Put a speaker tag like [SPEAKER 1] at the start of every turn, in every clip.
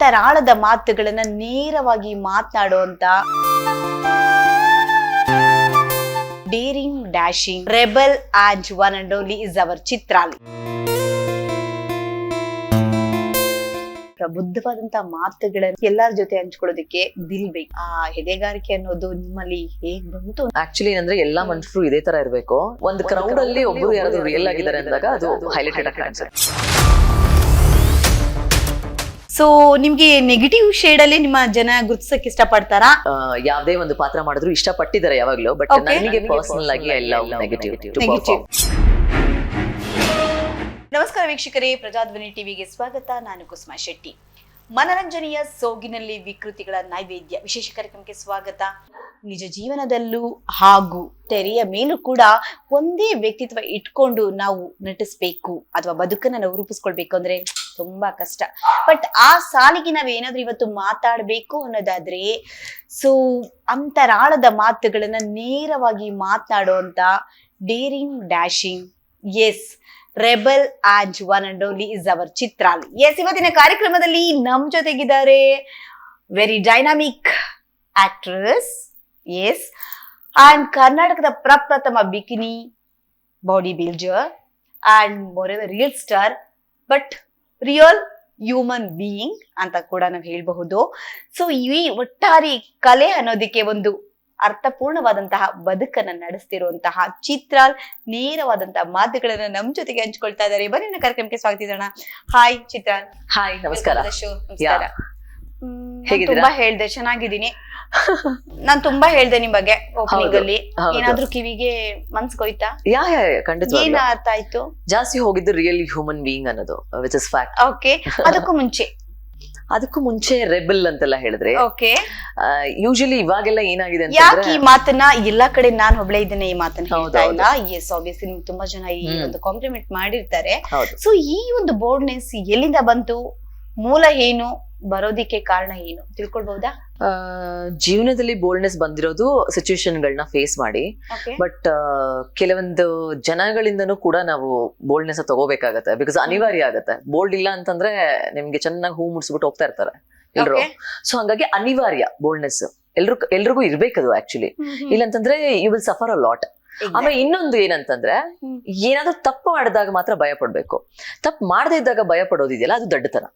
[SPEAKER 1] ಅಂತರಾಳದ ಮಾತುಗಳನ್ನ ನೇರವಾಗಿ ಮಾತನಾಡುವಂತ daring dashing rebel and one and only is our Chitrali. ಪ್ರಬುದ್ಧವಾದಂತ ಮಾತುಗಳನ್ನ ಎಲ್ಲರ ಜೊತೆ ಹಂಚ್ಕೊಳ್ಳೋದಕ್ಕೆ ದಿಲ್ ಬೇಕು. ಆ ಎದೆಗಾರಿಕೆ ಅನ್ನೋದು ನಿಮ್ಮಲ್ಲಿ ಹೇಗ್ ಬಂತು?
[SPEAKER 2] ಆಕ್ಚುಲಿ ಏನಂದ್ರೆ ಎಲ್ಲಾ ಮನುಷ್ಯರು ಇದೇ ತರ ಇರ್ಬೇಕು. ಒಂದು ಕ್ರೌಡ್ ಅಲ್ಲಿ ಒಬ್ರು ಯಾರಾದ್ರೂ ರಿಯಲ್ ಆಗಿದ್ದಾರೆ ಅಂದಾಗ ಅದು ಹೈಲೈಟೆಡ್ ಆಗಿ ಕಾಣಿಸುತ್ತೆ.
[SPEAKER 1] ಸೊ ನಿಮ್ಗೆ ನೆಗೆಟಿವ್ ಶೇಡ್ ಅಲ್ಲಿ ನಿಮ್ಮ ಜನ ಗುರುತಿಸಕ್ ಇಷ್ಟಪಡ್ತಾರಾ?
[SPEAKER 2] ಯಾವ್ದೇ ಒಂದು ಪಾತ್ರ ಮಾಡಿದ್ರು ಇಷ್ಟಪಟ್ಟಿದ್ದಾರೆ ಯಾವಾಗ್ಲೂ. ಬಟ್ ನನಗೆ ಪರ್ಸನಲ್ ಆಗಿ ಐ ಲವ್ ನೆಗೆಟಿವ್.
[SPEAKER 1] ನಮಸ್ಕಾರ ವೀಕ್ಷಕರೇ, ಪ್ರಜಾಧ್ವನಿ ಟಿವಿಗೆ ಸ್ವಾಗತ. ನಾನು ಕುಸುಮಾ ಶೆಟ್ಟಿ. ಮನರಂಜನೆಯ ಸೋಗಿನಲ್ಲಿ ವಿಕೃತಿಗಳ ನೈವೇದ್ಯ ವಿಶೇಷ ಕಾರ್ಯಕ್ರಮಕ್ಕೆ ಸ್ವಾಗತ. ನಿಜ ಜೀವನದಲ್ಲೂ ಹಾಗೂ ತೆರೆಯ ಮೇಲೂ ಕೂಡ ಒಂದೇ ವ್ಯಕ್ತಿತ್ವ ಇಟ್ಕೊಂಡು ನಾವು ನಟಿಸ್ಬೇಕು ಅಥವಾ ಬದುಕನ್ನ ನಾವು ರೂಪಿಸ್ಕೊಳ್ಬೇಕು ಅಂದ್ರೆ ತುಂಬಾ ಕಷ್ಟ. ಬಟ್ ಆ ಸಾಲಿಗೆ ನಾವೇನಾದ್ರೂ ಇವತ್ತು ಮಾತಾಡ್ಬೇಕು ಅನ್ನೋದಾದ್ರೆ ಸೊ ಅಂತರಾಳದ ಮಾತುಗಳನ್ನ ನೇರವಾಗಿ ಮಾತನಾಡುವಂತ daring dashing yes rebel and one and only is our Chitrali. Yes, ಇವತ್ತಿನ ಕಾರ್ಯಕ್ರಮದಲ್ಲಿ ನಮ್ ಜೊತೆಗಿದ್ದಾರೆ very dynamic actress, yes, and ಕರ್ನಾಟಕದ ಪ್ರಪ್ರಥಮ bikini body builder and moreover real star but real human being ಅಂತ ಕೂಡ ನಾವು ಹೇಳಬಹುದು. ಸೊ ಈ ಒಟ್ಟಾರೆ ಕಲೆ ಅನ್ನೋದಕ್ಕೆ ಒಂದು ಅರ್ಥಪೂರ್ಣವಾದಂತಹ ಬದುಕನ್ನ ನಡೆಸ್ತಿರುವಂತಹ ಚಿತ್ರಾಲ್ ನೇರವಾದಂತಹ ಮಾತುಗಳನ್ನ ನಮ್ ಜೊತೆಗೆ ಹಂಚ್ಕೊಳ್ತಾ ಇದ್ದಾರೆ. ಬನ್ನಿ ಕಾರ್ಯಕ್ರಮಕ್ಕೆ ಸ್ವಾಗತಿಸೋಣ. ಹಾಯ್ ಚಿತ್ರಾಲ್.
[SPEAKER 2] ಹಾಯ್, ನಮಸ್ಕಾರ.
[SPEAKER 1] ನಮಸ್ಕಾರ. ತುಂಬಾ ಹೇಳ್ದೆ, ಚೆನ್ನಾಗಿದ್ದೀನಿ. ನಾನ್ ತುಂಬಾ ಹೇಳ್ದೆ ನಿಮ್ ಬಗ್ಗೆ ಓಪನಿಂಗ್ ಅಲ್ಲಿ. ಏನಾದ್ರೂ ಕಿವಿಗೆ ಮನ್ಸ್ಗೋಯ್ತಾ?
[SPEAKER 2] ಖಂಡಿತ.
[SPEAKER 1] ಏನ್ ಅರ್ಥ ಆಯ್ತು?
[SPEAKER 2] ಜಾಸ್ತಿ ಹೋಗಿದ್ದು ರಿಯಲ್ ಹ್ಯೂಮನ್ ಬೀಯಿಂಗ್ ಅನ್ನೋದು, ವಿಚ್ ಇಸ್ ಫ್ಯಾಕ್ಟ್.
[SPEAKER 1] ಓಕೆ, ಅದಕ್ಕೂ ಮುಂಚೆ
[SPEAKER 2] ರೆಬೆಲ್ ಅಂತೆಲ್ಲ ಹೇಳಿದ್ರೆ,
[SPEAKER 1] ಓಕೆ,
[SPEAKER 2] ಯೂಶಲಿ ಇವಾಗೆಲ್ಲ ಏನಾಗಿದೆ
[SPEAKER 1] ಯಾಕೆ ಈ ಮಾತನ್ನ ಎಲ್ಲಾ ಕಡೆ ನಾನ್ ಒಬ್ಳೆ ಇದ್ದೇನೆ ಈ ಮಾತನ್ನ ಹೇಳ್ತಾ ಇಲ್ಲ. ಎಸ್, ಆಬ್ವಿಯಸ್ಲಿ ನಿಮ್ಗೆ ತುಂಬಾ ಜನ ಈ ಒಂದು ಕಾಂಪ್ಲಿಮೆಂಟ್ ಮಾಡಿರ್ತಾರೆ. ಸೊ ಈ ಒಂದು ಬೋರ್ಡ್ನೆಸ್ ಎಲ್ಲಿಂದ ಬಂತು, ಮೂಲ ಏನು, ಬರೋದಿಕ್ಕೆ ಕಾರಣ ಏನು ತಿಳ್ಕೊಳ್ಬಹುದಾ?
[SPEAKER 2] ಜೀವನದಲ್ಲಿ ಬೋಲ್ಡ್ನೆಸ್ ಬಂದಿರೋದು ಸಿಚುವೇಶನ್ ಗಳನ್ನ ಫೇಸ್ ಮಾಡಿ. ಬಟ್ ಕೆಲವೊಂದು ಜನಗಳಿಂದನೂ ಕೂಡ ನಾವು ಬೋಲ್ಡ್ನೆಸ್ ತಗೋಬೇಕಾಗತ್ತೆ. ಬಿಕಾಸ್ ಅನಿವಾರ್ಯ ಆಗತ್ತೆ. ಬೋಲ್ಡ್ ಇಲ್ಲ ಅಂತಂದ್ರೆ ನಿಮ್ಗೆ ಚೆನ್ನಾಗಿ ಹೂ ಮುಡ್ಸ್ಬಿಟ್ಟು ಹೋಗ್ತಾ ಇರ್ತಾರೆ ಎಲ್ರು. ಸೊ ಹಂಗಾಗಿ ಅನಿವಾರ್ಯ ಬೋಲ್ಡ್ನೆಸ್ ಎಲ್ರಿಗೂ ಇರ್ಬೇಕದು ಆಕ್ಚುಲಿ. ಇಲ್ಲಂತಂದ್ರೆ you will suffer a lot. ಆಮೇಲೆ ಇನ್ನೊಂದು ಏನಂತಂದ್ರೆ, ಏನಾದ್ರೂ ತಪ್ಪು ಮಾಡಿದಾಗ ಮಾತ್ರ ಭಯ ಪಡ್ಬೇಕು. ತಪ್ಪು ಮಾಡದೇ ಇದ್ದಾಗ ಭಯ ಪಡೋದಿದೆಯಲ್ಲ, ಅದು ದಡ್ಡತನ.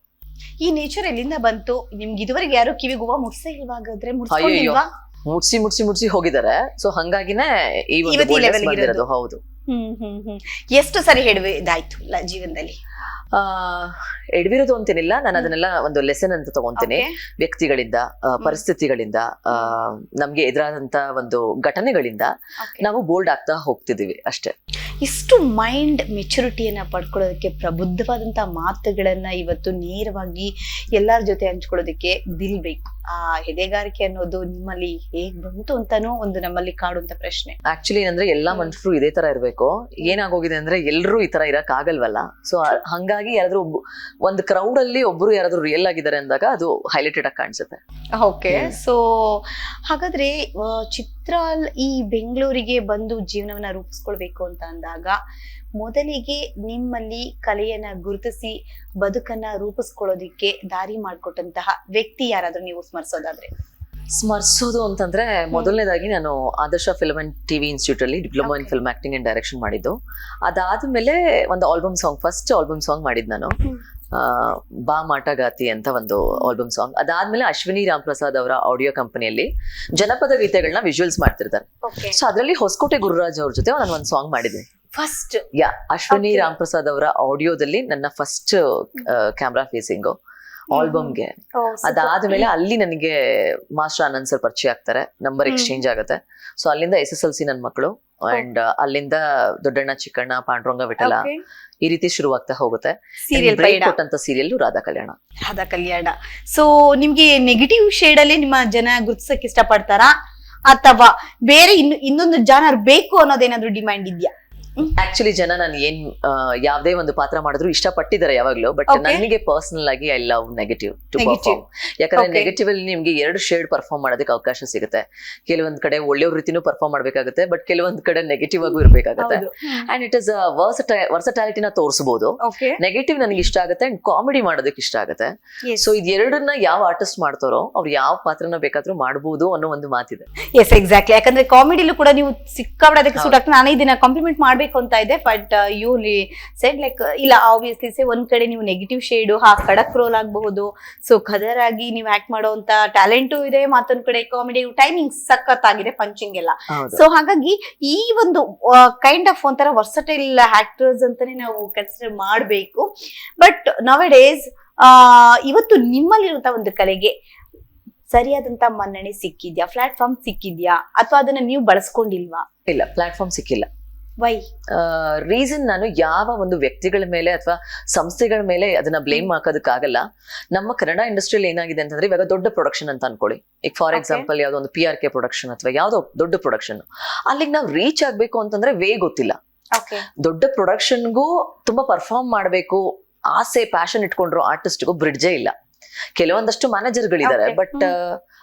[SPEAKER 1] ಈ ನೇಚರ್ ಎಲ್ಲಿಂದ ಬಂತು? ನಿಮ್ಗೆ ಇದುವರೆಗೆ ಯಾರು ಕಿವಿಗೆ ಹೂವ ಮುಟ್ಸೇ ಇಲ್ವಾಗಾದ್ರೆ?
[SPEAKER 2] ಮುಟ್ಸಿ ಹೋಗಿದ್ದಾರೆ. ಸೊ ಹಂಗಾಗಿನೇ ಈ ಒಂದು ಬಂದಿರೋದು. ಹೌದು.
[SPEAKER 1] ಎಷ್ಟು ಸರಿ ಇದಾಯ್ತು ಜೀವನದಲ್ಲಿ?
[SPEAKER 2] ಎಡವಿರೋದು ಅಂತೇನಿಲ್ಲ. ನಾನು ಅದನ್ನೆಲ್ಲ ಒಂದು ಲೆಸನ್ ಅಂತ ತಗೊಂತೀನಿ. ವ್ಯಕ್ತಿಗಳಿಂದ, ಪರಿಸ್ಥಿತಿಗಳಿಂದ, ನಮ್ಗೆ ಎದುರಾದಂತ ಒಂದು ಘಟನೆಗಳಿಂದ ನಾವು ಬೋಲ್ಡ್ ಆಗ್ತಾ ಹೋಗ್ತಿದೀವಿ ಅಷ್ಟೇ.
[SPEAKER 1] ಇಷ್ಟು ಮೈಂಡ್ ಮೆಚುರಿಟಿಯನ್ನ ಪಡ್ಕೊಳ್ಳೋದಕ್ಕೆ, ಪ್ರಬುದ್ಧವಾದಂತ ಮಾತುಗಳನ್ನ ಇವತ್ತು ನೇರವಾಗಿ ಎಲ್ಲರ ಜೊತೆ ಹಂಚ್ಕೊಳ್ಳೋದಕ್ಕೆ ದಿಲ್ ಬೇಕು. ಆ ಎದೆಗಾರಿಕೆ ಅನ್ನೋದು ನಿಮ್ಮಲ್ಲಿ ಹೇಗ್ ಬಂತು ಅಂತಾನೂ ಒಂದು ನಮ್ಮಲ್ಲಿ ಕಾಡುವಂತ ಪ್ರಶ್ನೆ.
[SPEAKER 2] ಆಕ್ಚುಲಿ ಏನಂದ್ರೆ ಎಲ್ಲಾ ಮನುಷ್ಯರು ಇದೇ ತರ ಇರ್ಬೇಕು. ಏನಾಗೋಗಿದೆ ಅಂದ್ರೆ ಎಲ್ರು ಈ ತರ ಇರಕ್ ಆಗಲ್ವಲ್ಲ. ಸೊ ಹಂಗಾಗಿ ಯಾರಾದ್ರೂ ಒಂದು ಕ್ರೌಡ್ ಅಲ್ಲಿ ಒಬ್ರು ಯಾರಾದ್ರೂ ರಿಯಲ್ ಆಗಿದ್ದಾರೆ ಅಂದಾಗ ಅದು ಹೈಲೈಟೆಡ್ ಆಗಿ ಕಾಣಿಸುತ್ತೆ.
[SPEAKER 1] ಓಕೆ, ಸೊ ಹಾಗಾದ್ರೆ ಚಿತ್ರಾಲ್ ಈ ಬೆಂಗಳೂರಿಗೆ ಬಂದು ಜೀವನವನ್ನ ರೂಪಿಸ್ಕೊಳ್ಬೇಕು ಅಂತ ಅಂದಾಗ ಮೊದಲಿಗೆ ನಿಮ್ಮಲ್ಲಿ ಕಲೆಯನ್ನ ಗುರುತಿಸಿ ಬದುಕನ್ನ ರೂಪಿಸ್ಕೊಳ್ಳೋದಿಕ್ಕೆ ದಾರಿ ಮಾಡ್ಕೊಟ್ಟಂತಹ ವ್ಯಕ್ತಿ ಯಾರಾದ್ರೂ ನೀವು
[SPEAKER 2] ಸ್ಮರಿಸೋದು ಅಂತಂದ್ರೆ, ಮೊದಲನೇದಾಗಿ ನಾನು ಆದರ್ಶ ಫಿಲ್ಮ್ ಅಂಡ್ ಟಿವಿ ಇನ್ಸ್ಟಿಟ್ಯೂಟ್ ಅಲ್ಲಿ diploma in film acting and direction ಮಾಡಿದ್ದು. ಅದಾದ್ಮೇಲೆ ಒಂದು album song, first album song ಮಾಡಿದ್ ನಾನು, ಬಾ ಮಾಟಗಾತಿ ಅಂತ ಒಂದು ಆಲ್ಬಮ್ ಸಾಂಗ್. ಅದಾದ್ಮೇಲೆ ಅಶ್ವಿನಿ ರಾಮ್ ಪ್ರಸಾದ್ ಅವರ ಆಡಿಯೋ ಕಂಪನಿಯಲ್ಲಿ ಜನಪದ ಗೀತೆಗಳನ್ನ ವಿಜುವಲ್ಸ್ ಮಾಡ್ತಿರ್ತಾರೆ. ಸೊ ಅದ್ರಲ್ಲಿ ಹೊಸಕೋಟೆ ಗುರುರಾಜ್ ಅವ್ರ ಜೊತೆ ನಾನು ಒಂದು ಸಾಂಗ್ ಮಾಡಿದ್ದೀನಿ ಫಸ್ಟ್. ಅಶ್ವಿನಿ ರಾಮ್ ಪ್ರಸಾದ್ ಅವರ ಆಡಿಯೋದಲ್ಲಿ ನನ್ನ ಫಸ್ಟ್ ಕ್ಯಾಮ್ರಾ ಫೇಸಿಂಗ್ ಆಲ್ಬಮ್ಗೆ. ಅದಾದ್ಮೇಲೆ ಅಲ್ಲಿ ನನಗೆ ಮಾಸ್ಟರ್ ಆನಂದ್ ಸರ್ ಪರಿಚಯ ಆಗ್ತಾರೆ, ನಂಬರ್ ಎಕ್ಸ್ಚೇಂಜ್ ಆಗುತ್ತೆ. ಸೊ ಅಲ್ಲಿಂದ SSLC ನನ್ನ ಮಕ್ಕಳು, ಅಂಡ್ ಅಲ್ಲಿಂದ ದೊಡ್ಡಣ್ಣ ಚಿಕ್ಕಣ್ಣ, ಪಾಂಡುರಂಗ ವಿಠಲ, ಈ ರೀತಿ ಶುರುವಾಗ್ತಾ ಹೋಗುತ್ತೆ. ಕೊಟ್ಟಂತ ಸೀರಿಯಲ್ ರಾಧಾ ಕಲ್ಯಾಣ.
[SPEAKER 1] ಸೊ ನಿಮ್ಗೆ ನೆಗೆಟಿವ್ ಶೇಡ್ ಅಲ್ಲಿ ನಿಮ್ಮ ಜನ ಗುರುತಿಸಕ್ ಇಷ್ಟಪಡ್ತಾರಾ ಅಥವಾ ಬೇರೆ ಇನ್ನೊಂದು ಜಾನರ್ ಬೇಕು ಅನ್ನೋದೇನಾದ್ರೂ ಡಿಮ್ಯಾಂಡ್ ಇದೆಯಾ?
[SPEAKER 2] ಆಕ್ಚುಲಿ ಜನ ನಾನು ಏನ್ ಯಾವ್ದೇ ಒಂದು ಪಾತ್ರ ಮಾಡಿದ್ರು ಇಷ್ಟಪಟ್ಟಿದ್ದಾರೆ ಯಾವಾಗ್ಲೂ, ಬಟ್
[SPEAKER 1] Okay.
[SPEAKER 2] ನನಗೆ ಪರ್ಸನಲ್ ಆಗಿ I love negative to
[SPEAKER 1] Negative.
[SPEAKER 2] Perform. ಯಾಕಂದ್ರೆ
[SPEAKER 1] Okay.
[SPEAKER 2] ನೆಗೆಟಿವ್ ಅಲ್ಲಿ ನಿಮ್ಗೆ 2 ಶೇಡ್ ಪರ್ಫಾರ್ಮ್ ಮಾಡೋದಕ್ಕೆ ಅವಕಾಶ ಸಿಗುತ್ತೆ. ಕೆಲವೊಂದ್ ಕಡೆ ಒಳ್ಳೆಯವ್ರ ರೀತಿನೂ ಪರ್ಫಾರ್ಮ್ ಮಾಡ್ಬೇಕಾಗುತ್ತೆ, ಬಟ್ ಕೆಲವೊಂದ್ ಕಡೆ ನೆಗೆಟಿವ್ ಆಗು ಇರ್ಬೇಕಾಗುತ್ತೆ.
[SPEAKER 1] ಹೌದು.
[SPEAKER 2] ಅಂಡ್ ಇಟ್ ಇಸ್ ವರ್ಸಟಾಲಿಟಿನ ತೋರಿಸಬಹುದು.
[SPEAKER 1] ಓಕೆ.
[SPEAKER 2] ನೆಗೆಟಿವ್ ನನಗೆ ಇಷ್ಟ ಆಗುತ್ತೆ ಅಂಡ್ ಕಾಮಿಡಿ ಮಾಡೋದಕ್ಕೆ ಇಷ್ಟ ಆಗುತ್ತೆ.
[SPEAKER 1] Yes.
[SPEAKER 2] ಸೊ ಇದೆರಡನ್ನ ಯಾವ ಆರ್ಟಿಸ್ಟ್ ಮಾಡ್ತಾರೋ ಅವ್ರು ಯಾವ ಪಾತ್ರನ ಬೇಕಾದ್ರೂ ಮಾಡಬಹುದು ಅನ್ನೋ ಒಂದು ಮಾತಿದೆ.
[SPEAKER 1] Yes exactly. ಯಾಕಂದ್ರೆ ಕಾಮಿಡಿಲೂ ಕೂಡ ನೀವು ಸಿಕ್ಕಾಪಟ್ಟೆ ಅದಕ್ಕೆ ಸೂಟ್ ಆಗ್ತದೆ. ನಾನು ಇದನ್ನ ಕಾಂಪ್ಲಿಮೆಂಟ್ ಮಾಡ್ಬೇಕು ಅಂತ ಇದೆ, ಬಟ್ ಯು ಸೆಡ್ ಲೈಕ್ ಇಲ್ಲ, ಆಬ್ವಿಯಸ್ಲಿ ಒಂದ್ ಕಡೆ ನೀವು ನೆಗೆಟಿವ್ ಶೇಡು ಖಡಕ್ ರೋಲ್ ಆಗಬಹುದು, ಸೊ ಖದರ್ ಆಗಿ ನೀವು ಆಕ್ಟ್ ಮಾಡುವಂತ ಟ್ಯಾಲೆಂಟು ಇದೆ, ಮತ್ತೊಂದ್ ಕಡೆ ಕಾಮಿಡಿ ಟೈಮಿಂಗ್ ಸಖತ್ತಾಗಿದೆ, ಪಂಚಿಂಗ್ ಎಲ್ಲ.
[SPEAKER 2] ಹೌದು.
[SPEAKER 1] ಸೊ ಹಾಗಾಗಿ ಈ ಒಂದು ಕೈಂಡ್ ಆಫ್ ಒಂಥರ ವರ್ಸಟೈಲ್ ಆಕ್ಟರ್ಸ್ ಅಂತಾನೆ ನಾವು ಕನ್ಸಿಡರ್ ಮಾಡಬೇಕು. ಬಟ್ ನವ್ ಡೇಸ್ ಇವತ್ತು ನಿಮ್ಮಲ್ಲಿರುವಂತ ಒಂದು ಕಲೆಗೆ ಸರಿಯಾದಂತ ಮನ್ನಣೆ ಸಿಕ್ಕಿದ್ಯಾ, ಪ್ಲಾಟ್ಫಾರ್ಮ್ ಸಿಕ್ಕಿದ್ಯಾ, ಅಥವಾ ಅದನ್ನ ನೀವು ಬಳಸ್ಕೊಂಡಿಲ್ವಾ?
[SPEAKER 2] ಇಲ್ಲ, ಪ್ಲಾಟ್ಫಾರ್ಮ್ ಸಿಕ್ಕಿಲ್ಲ.
[SPEAKER 1] ವೈ?
[SPEAKER 2] ರೀಸನ್ ನಾನು ಯಾವ ಒಂದು ವ್ಯಕ್ತಿಗಳ ಮೇಲೆ ಅಥವಾ ಸಂಸ್ಥೆಗಳ ಮೇಲೆ ಅದನ್ನ ಬ್ಲೇಮ್ ಹಾಕೋದಕ್ಕಾಗಲ್ಲ. ನಮ್ಮ ಕನ್ನಡ ಇಂಡಸ್ಟ್ರಿಯಲ್ಲಿ ಏನಾಗಿದೆ ಅಂತಂದ್ರೆ ಇವಾಗ ದೊಡ್ಡ ಪ್ರೊಡಕ್ಷನ್ ಅಂತ ಅನ್ಕೊಳ್ಳಿ. ಈಗ ಫಾರ್ ಎಕ್ಸಾಂಪಲ್ ಯಾವ್ದೋ ಒಂದು PRK ಪ್ರೊಡಕ್ಷನ್ ಅಥವಾ ಯಾವ್ದೋ ದೊಡ್ಡ ಪ್ರೊಡಕ್ಷನ್, ಅಲ್ಲಿಗೆ ನಾವು ರೀಚ್ ಆಗ್ಬೇಕು ಅಂತಂದ್ರೆ ಗೊತ್ತಿಲ್ಲ.
[SPEAKER 1] ಓಕೆ.
[SPEAKER 2] ದೊಡ್ಡ ಪ್ರೊಡಕ್ಷನ್ಗೂ ತುಂಬಾ ಪರ್ಫಾರ್ಮ್ ಮಾಡ್ಬೇಕು ಆಸೆ ಪ್ಯಾಷನ್ ಇಟ್ಕೊಂಡ್ರು ಆರ್ಟಿಸ್ಟ್ಗೂ ಬ್ರಿಡ್ಜೇ ಇಲ್ಲ. ಕೆಲವೊಂದಷ್ಟು ಮ್ಯಾನೇಜರ್ಗಳಿದ್ದಾರೆ,
[SPEAKER 1] Okay.
[SPEAKER 2] ಬಟ್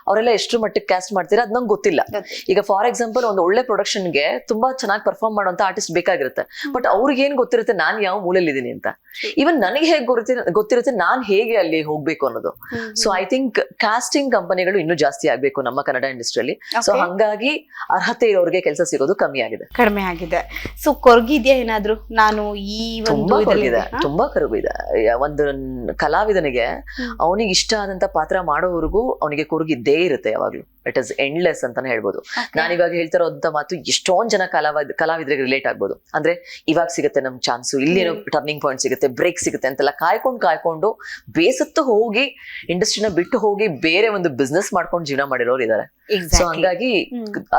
[SPEAKER 2] ಅವರೆಲ್ಲ ಎಷ್ಟು ಮಟ್ಟಿಗೆ ಕ್ಯಾಸ್ಟ್ ಮಾಡ್ತೀರಾ ಅದ್ ನಂಗೆ ಗೊತ್ತಿಲ್ಲ. ಈಗ ಫಾರ್ ಎಕ್ಸಾಂಪಲ್ ಒಂದು ಒಳ್ಳೆ ಪ್ರೊಡಕ್ಷನ್ಗೆ ತುಂಬಾ ಚೆನ್ನಾಗಿ ಪರ್ಫಾರ್ಮ್ ಮಾಡುವಂತ ಆರ್ಟಿಸ್ಟ್ ಬೇಕಾಗಿರುತ್ತೆ, ಬಟ್ ಅವ್ರಿಗೆ ಏನ್ ಗೊತ್ತಿರುತ್ತೆ ನಾನ್ ಯಾವ ಮೂಲೆಯಲ್ಲಿ ಇದೀನಿ ಅಂತ. ಈವನ್ ನನಗೆ ಹೇಗೆ ಗೊತ್ತಿರುತ್ತೆ ನಾನ್ ಹೇಗೆ ಅಲ್ಲಿ ಹೋಗ್ಬೇಕು ಅನ್ನೋದು. ಸೊ ಐ ಥಿಂಕ್ ಕಾಸ್ಟಿಂಗ್ ಕಂಪನಿಗಳು ಇನ್ನೂ ಜಾಸ್ತಿ ಆಗ್ಬೇಕು ನಮ್ಮ ಕನ್ನಡ ಇಂಡಸ್ಟ್ರಿಯಲ್ಲಿ. So
[SPEAKER 1] Okay.
[SPEAKER 2] ಹಂಗಾಗಿ ಅರ್ಹತೆ ಇರೋರಿಗೆ ಕೆಲಸ ಸಿಗೋದು ಕಮ್ಮಿ ಆಗಿದೆ,
[SPEAKER 1] ಕಡಿಮೆ ಆಗಿದೆ. ಸೊ ಕೊರಗಿದ್ಯಾ ಏನಾದ್ರು? ನಾನು ಈ
[SPEAKER 2] ತುಂಬಾ
[SPEAKER 1] ಒಂದು
[SPEAKER 2] ಕೊರಗಿದೆ, ತುಂಬಾ ಕರುಗಿದೆ. ಒಂದು ಕಲಾವಿದನಿಗೆ ಅವನಿಗೆ ಇಷ್ಟ ಆದಂತ ಪಾತ್ರ ಮಾಡೋವರೆಗೂ ಅವನಿಗೆ ಕೊರಗಿದ್ದೇ ಇರುತ್ತೆ ಯಾವಾಗ್ಲೂ. ಇಟ್ ಇಸ್ ಎಂಡ್ಲೆಸ್ ಅಂತಾನೆ ಹೇಳ್ಬೋದು. ನಾನಿವಾಗ ಹೇಳ್ತಾ ಇರೋಂತ ಮಾತು ಎಷ್ಟೊಂದ್ ಜನ ಕಲಾವಿದರಿಗೆ ರಿಲೇಟ್ ಆಗ್ಬೋದು. ಅಂದ್ರೆ ಇವಾಗ ಸಿಗುತ್ತೆ ನಮ್ ಚಾನ್ಸು, ಇಲ್ಲೇನೋ ಟರ್ನಿಂಗ್ ಪಾಯಿಂಟ್ ಸಿಗುತ್ತೆ, ಬ್ರೇಕ್ ಸಿಗುತ್ತೆ ಅಂತೆಲ್ಲ ಕಾಯ್ಕೊಂಡು ಬೇಸತ್ತು ಹೋಗಿ ಇಂಡಸ್ಟ್ರಿನ ಬಿಟ್ಟು ಹೋಗಿ ಬೇರೆ ಒಂದು ಬಿಸ್ನೆಸ್ ಮಾಡ್ಕೊಂಡು ಜೀವನ ಮಾಡಿರೋರು ಇದಾರೆ. ಸೊ ಹಂಗಾಗಿ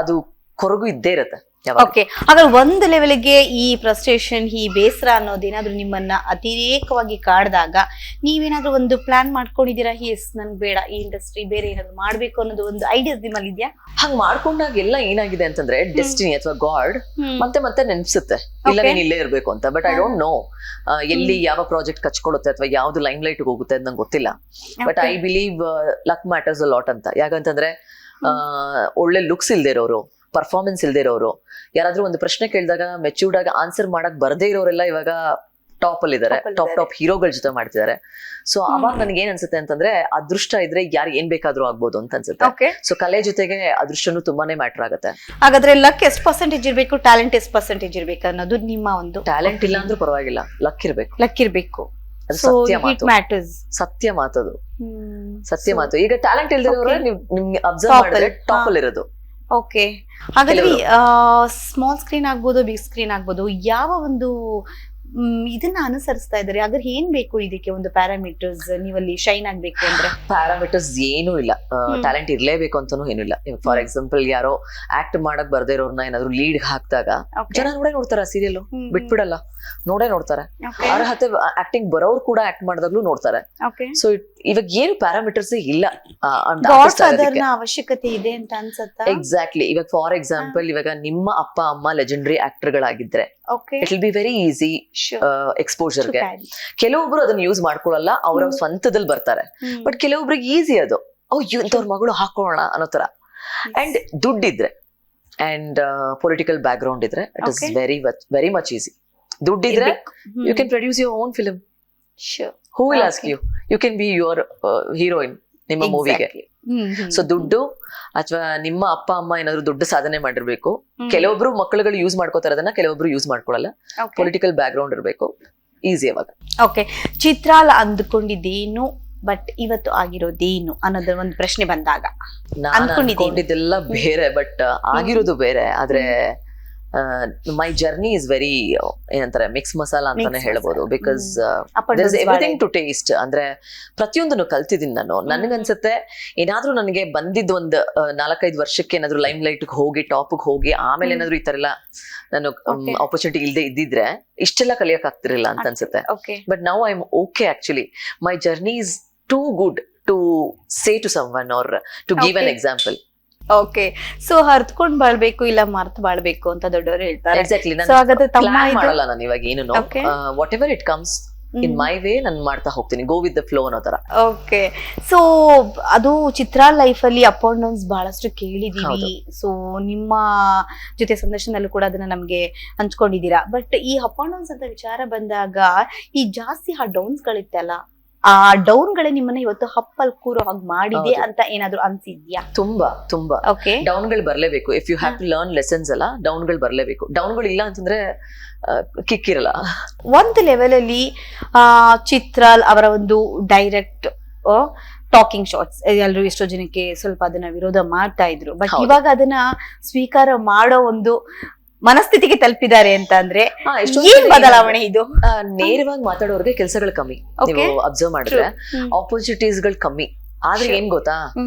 [SPEAKER 2] ಅದು ಕೊರಗು ಇದ್ದೇ ಇರುತ್ತೆ.
[SPEAKER 1] ಓಕೆ. ಹಾಗಾದ್ರೆ ಒಂದು ಲೆವೆಲ್ಗೆ ಈ ಫ್ರಸ್ಟ್ರೇಷನ್, ಈ ಬೇಸರ ಅನ್ನೋದೇನಾದ್ರೂ ನಿಮ್ಮನ್ನ ಅತಿರೇಕವಾಗಿ ಕಾಡ್ದಾಗ ನೀವೇನಾದ್ರೂ ಒಂದು ಪ್ಲಾನ್ ಮಾಡ್ಕೊಂಡಿದ್ದೀರಾ? ಎಸ್ ನನ್ಗೆ ಬೇಡ ಈ ಇಂಡಸ್ಟ್ರಿ, ಬೇರೆ ಏನಾದ್ರು ಮಾಡ್ಬೇಕು ಅನ್ನೋದು ಒಂದು ಐಡಿಯಾಸ್ ನಿಮ್ಮಲ್ಲಿ ಇದೆಯಾ?
[SPEAKER 2] ಹಂಗ್ ಮಾಡ್ಕೊಂಡಾಗ ಎಲ್ಲ ಏನಾಗಿದೆ ಅಂತಂದ್ರೆ ಡೆಸ್ಟಿನಿ ಅಥವಾ ಗಾಡ್ ಮತ್ತೆ ನೆನ್ಸುತ್ತೆ ಇಲ್ಲ ನೀನ್ ಇಲ್ಲೇ ಇರ್ಬೇಕು ಅಂತ. ಬಟ್ ಐ ಡೋಂಟ್ ನೋ ಎಲ್ಲಿ ಯಾವ ಪ್ರಾಜೆಕ್ಟ್ ಕಚ್ಕೊಳ್ಳುತ್ತೆ ಅಥವಾ ಯಾವ್ದು ಲೈಮ್ ಲೈಟ್ ಹೋಗುತ್ತೆ ಅಂತ ನಂಗೆ ಗೊತ್ತಿಲ್ಲ. But I believe luck matters a lot ಅಂತ. ಯಾಕಂತಂದ್ರೆ ಒಳ್ಳೆ ಲುಕ್ಸ್ ಇಲ್ದೇ ಇರೋರು, ಪರ್ಫಾರ್ಮೆನ್ಸ್ ಇಲ್ದೇ ಇರೋರು, ಯಾರಾದ್ರೂ ಒಂದು ಪ್ರಶ್ನೆ ಕೇಳಿದಾಗ ಮೆಚ್ಯೂರ್ಡ್ ಆಗಿ ಆನ್ಸರ್ ಮಾಡಕ್ ಬರದೇ ಇರೋರೆಲ್ಲ ಇವಾಗ ಟಾಪ್ ಅಲ್ಲಿ ಇದಾರೆ, ಟಾಪ್ ಹೀರೋಗಳ ಜೊತೆ ಮಾಡ್ತಿದ್ದಾರೆ. ಸೊ ಅವಾಗ ನನಗೆ ಏನ್ ಅನ್ಸುತ್ತೆ ಅಂತಂದ್ರೆ ಅದೃಷ್ಟ ಇದ್ರೆ ಯಾರು ಏನ್ ಬೇಕಾದ್ರೂ ಆಗ್ಬೋದು ಅಂತ ಅನ್ಸುತ್ತೆ. ಸೊ ಕಲೆ ಜೊತೆಗೆ ಅದೃಷ್ಟನು ತುಂಬಾನೇ ಮ್ಯಾಟರ್ ಆಗುತ್ತೆ.
[SPEAKER 1] ಹಾಗಾದ್ರೆ ಲಕ್ ಎಷ್ಟು ಪರ್ಸೆಂಟೇಜ್ ಇರ್ಬೇಕು, ಟ್ಯಾಲೆಂಟ್ ಎಷ್ಟು ಪರ್ಸೆಂಟೇಜ್ ಇರ್ಬೇಕು ಅನ್ನೋದು ನಿಮ್ಮ ಒಂದು?
[SPEAKER 2] ಟ್ಯಾಲೆಂಟ್ ಇಲ್ಲ ಅಂದ್ರೂ ಪರವಾಗಿಲ್ಲ, ಲಕ್ ಇರ್ಬೇಕು.
[SPEAKER 1] ಲಕ್ ಇರ್ಬೇಕು.
[SPEAKER 2] ಅದು ಸತ್ಯ ಮಾತು,
[SPEAKER 1] ಸತ್ಯ
[SPEAKER 2] ಮಾತದು, ಸತ್ಯ ಮಾತು. ಈಗ ಟ್ಯಾಲೆಂಟ್ ಇಲ್ದಿರೋರು ನಿಮ್ಗೆ ಅಬ್ಸರ್ವ್ ಮಾಡಿದ್ರೆ ಟಾಪ್ ಅಲ್ಲಿ ಇರೋದು.
[SPEAKER 1] ಓಕೆ. ಹಾಗಾದ್ರೆ ಸ್ಮಾಲ್ ಸ್ಕ್ರೀನ್ ಆಗ್ಬೋದು, ಬಿಗ್ ಸ್ಕ್ರೀನ್ ಆಗ್ಬೋದು, ಯಾವ ಒಂದು ಇದನ್ನ ಅನುಸರಿಸ್ತಾ ಇದ್ದಾರೆ? ಹಾಗಾದ್ರೆ ಏನ್ ಬೇಕು ಇದಕ್ಕೆ ಒಂದು ಪ್ಯಾರಾಮೀಟರ್ಸ್? ನೀವಲ್ಲಿ ಶೈನ್ ಆಗ್ಬೇಕು ಅಂದ್ರೆ
[SPEAKER 2] ಪ್ಯಾರಾಮೀಟರ್ಸ್ ಏನೂ ಇಲ್ಲ, ಟ್ಯಾಲೆಂಟ್ ಇರ್ಲೇಬೇಕು ಅಂತಾನು ಏನೂ ಇಲ್ಲ. ಫಾರ್ ಎಕ್ಸಾಂಪಲ್ ಯಾರೋ ಆಕ್ಟ್ ಮಾಡಕ್ ಬರ್ದೇ ಇರೋರ್ನ ಏನಾದ್ರು ಲೀಡ್ ಹಾಕ್ದಾಗ ಜನ ನೋಡ್ತಾರ, ಸೀರಿಯಲ್ ಬಿಟ್ಬಿಡಲ್ಲ, ನೋಡ್ತಾರೆ. ಅರ್ಹತೆ ಆಕ್ಟಿಂಗ್ ಬರೋರು ಕೂಡ ಆಕ್ಟ್ ಮಾಡಿದಾಗ್ಲೂ ನೋಡ್ತಾರೆ. ಸೊ ಇವಾಗ ಏನು ಪ್ಯಾರಾಮೀಟರ್ಸ್ ಇಲ್ಲ,
[SPEAKER 1] ಅವಶ್ಯಕತೆ ಇದೆ ಅಂತ ಅನ್ಸುತ್ತಾ?
[SPEAKER 2] ಎಕ್ಸಾಕ್ಟ್ಲಿ. ಇವಾಗ ಫಾರ್ ಎಕ್ಸಾಂಪಲ್ ಇವಾಗ ನಿಮ್ಮ ಅಪ್ಪ ಅಮ್ಮ ಲೆಜೆಂಡರಿ ಆಕ್ಟರ್ಗಳಾಗಿದ್ರೆ it will be very easy ಎಕ್ಸ್ಪೋಜರ್ಗೆ. ಕೆಲವೊಬ್ರು ಅದನ್ನ ಯೂಸ್ ಮಾಡ್ಕೊಳ್ಳಲ್ಲ, ಅವ್ರ ಸ್ವಂತದಲ್ಲಿ ಬರ್ತಾರೆ. ಬಟ್ ಕೆಲವೊಬ್ರಿಗೆ ಈಸಿ ಅದು, ಇಂಥವ್ರ ಮಗಳು ಹಾಕೋಣ ಅನ್ನೋ ತರ. ಅಂಡ್ ದುಡ್ಡಿದ್ರೆ ಅಂಡ್ ಪೊಲಿಟಿಕಲ್ ಬ್ಯಾಕ್ ಗ್ರೌಂಡ್ ಇದ್ರೆ it is very much easy. ದುಡ್ಡಿದ್ರೆ you can produce your own film. Who will ask you? You can be your heroine ನಿಮ್ಮ ಮೂವಿಗೆ. ಸೊ ದುಡ್ಡು ಅಥವಾ ನಿಮ್ಮ ಅಪ್ಪ ಅಮ್ಮ ಏನಾದ್ರು ದೊಡ್ಡ ಸಾಧನೆ ಮಾಡಿರ್ಬೇಕು. ಕೆಲವೊಬ್ರು ಮಕ್ಕಳುಗಳು ಯೂಸ್ ಮಾಡ್ಕೋತಾರೆ ಅದನ್ನ, ಕೆಲವೊಬ್ರು ಯೂಸ್ ಮಾಡ್ಕೊಳಲ್ಲ. ಪೊಲಿಟಿಕಲ್ ಬ್ಯಾಕ್ ಗ್ರೌಂಡ್ ಇರಬೇಕು, ಈಸಿ ಅವಾಗ.
[SPEAKER 1] ಓಕೆ. ಚಿತ್ರಾಲ ಅಂದ್ಕೊಂಡಿದ್ದೇನು ಬಟ್ ಇವತ್ತು ಆಗಿರೋದೇನು ಅನ್ನೋದು ಒಂದು ಪ್ರಶ್ನೆ ಬಂದಾಗ
[SPEAKER 2] ನಾನು ಅನ್ಕೊಂಡಿದ್ದೆಲ್ಲ ಬೇರೆ, ಬಟ್ ಆಗಿರೋದು ಬೇರೆ. ಆದ್ರೆ ಮೈ ಜರ್ನಿ ಇಸ್ ವೆರಿ ಏನಂತಾರೆ ಮಿಕ್ಸ್ ಮಸಾಲಾ ಅಂತಾನೆ ಹೇಳ್ಬೋದು. Because there is everything to taste. ಅಂದ್ರೆ ಪ್ರತಿಯೊಂದನ್ನು ಕಲ್ತಿದ್ದೀನಿ ನಾನು. ನನ್ಗನ್ಸುತ್ತೆ ಏನಾದ್ರೂ ನನಗೆ ಬಂದಿದ್ದು ಒಂದು 4-5 ವರ್ಷಕ್ಕೆ ಏನಾದ್ರು ಲೈಮ್ ಲೈಟ್ ಹೋಗಿ ಟಾಪ್ ಹೋಗಿ ಆಮೇಲೆ ಏನಾದ್ರು ಈ ತರ ಎಲ್ಲ ನಾನು ಆಪರ್ಚುನಿಟಿ ಇಲ್ಲದೆ ಇದ್ದಿದ್ರೆ ಇಷ್ಟೆಲ್ಲ ಕಲಿಯಕ್ ಆಗ್ತಿರಲಿಲ್ಲ ಅಂತ ಅನ್ಸುತ್ತೆ. But now I am okay. Actually my journey is too good to say to someone or to give an example.
[SPEAKER 1] Okay, so ಹರ್ತ್ಕೊಂಡ್ ಬಾಳ್ಬೇಕು ಇಲ್ಲ ಮರ್ತ್ ಬಾಳ್ಬೇಕು ಅಂತ ದೊಡ್ಡವರು ಹೇಳ್ತಾರೆ.
[SPEAKER 2] ಎಕ್ಸಾಕ್ಟ್ಲಿ.
[SPEAKER 1] ಸೊ ಹಾಗಾದ್ರೆ ತಮ್ಮ
[SPEAKER 2] ಪ್ಲಾನ್
[SPEAKER 1] ಇದು
[SPEAKER 2] ಮಾಡಲ್ಲ ನಾನು ಇವಾಗ ಏನು,
[SPEAKER 1] Okay.
[SPEAKER 2] What ever it comes in my way ನಾನು ಮಾಡ್ತಾ ಹೋಗ್ತೀನಿ, ಗೋ ವಿತ್ ದ ಫ್ಲೋ ಅನ್ನೋ ತರ.
[SPEAKER 1] ಓಕೆ, ಸೊ ಅದು ಚಿತ್ರಾ ಲೈಫ್ ಅಲ್ಲಿ ಅಪ್ ಅಂಡ್ ಡೌನ್ಸ್ ಬಹಳಷ್ಟು ಕೇಳಿದೀವಿ. ಸೊ ನಿಮ್ಮ ಜೊತೆ ಸಂದರ್ಶನದಲ್ಲೂ ಕೂಡ ಅದನ್ನ ನಮ್ಗೆ ಹಂಚ್ಕೊಂಡಿದ್ದೀರಾ. ಬಟ್ ಈ ಅಪ್ ಅಂಡ್ ಡೌನ್ಸ್ ಅಂತ ವಿಚಾರ ಬಂದಾಗ ಈ ಜಾಸ್ತಿ ಆ ಡೌನ್ಸ್ ಗಳಿತ್ತಲ್ಲ, ಆ ಡೌನ್ ಗಳೇ ನಿಮ್ಮನ್ನ ಇವತ್ತು ಹಪ್ಪಲ್ ಕೂರೋ ಹಾಗೆ ಮಾಡಿದೆ ಅಂತ ಏನಾದ್ರು ಅನ್ಸಿದ್ಯಾ?
[SPEAKER 2] ತುಂಬಾ ತುಂಬಾ
[SPEAKER 1] ಓಕೆ,
[SPEAKER 2] ಡೌನ್ ಗಳು ಬರ್ಲೇಬೇಕು. If you have to learn lessons ಅಲ್ಲ, ಡೌನ್ ಗಳು ಬರ್ಲೇಬೇಕು. ಡೌನ್ ಗಳು ಇಲ್ಲ ಅಂತಂದ್ರೆ ಕಿಕ್ ಇರಲ್ಲ.
[SPEAKER 1] ಒಂದು ಲೆವೆಲ್ ಅಲ್ಲಿ ಚಿತ್ರಾಲ್ ಅವರ ಒಂದು ಡೈರೆಕ್ಟ್ ಟಾಕಿಂಗ್ ಶಾರ್ಟ್ಸ್ ಎಲ್ಲರೂ ಎಷ್ಟೋ ಜನಕ್ಕೆ ಸ್ವಲ್ಪ ಅದನ್ನ ವಿರೋಧ ಮಾಡ್ತಾ ಇದ್ರು. ಬಟ್
[SPEAKER 2] ಹೌದು.
[SPEAKER 1] ಇವಾಗ ಅದನ್ನ ಸ್ವೀಕಾರ ಮಾಡೋ ಒಂದು ಮನಸ್ಥಿತಿಗೆ ತಲುಪಿದ್ದಾರೆ ಅಂತ ಅಂದ್ರೆ ಏನ್ ಬದಲಾವಣೆ ಇದು?
[SPEAKER 2] ನೇರವಾಗಿ ಮಾತಾಡೋರ್ಗೆ ಕೆಲಸಗಳು ಕಮ್ಮಿ. ನೀವು ಅಬ್ಸರ್ವ್ ಮಾಡಿದ್ರೆ ಆಪರ್ಚುನಿಟೀಸ್ ಗಳು ಕಮ್ಮಿ. ಆದ್ರೆ ಏನ್ ಗೊತ್ತಾ,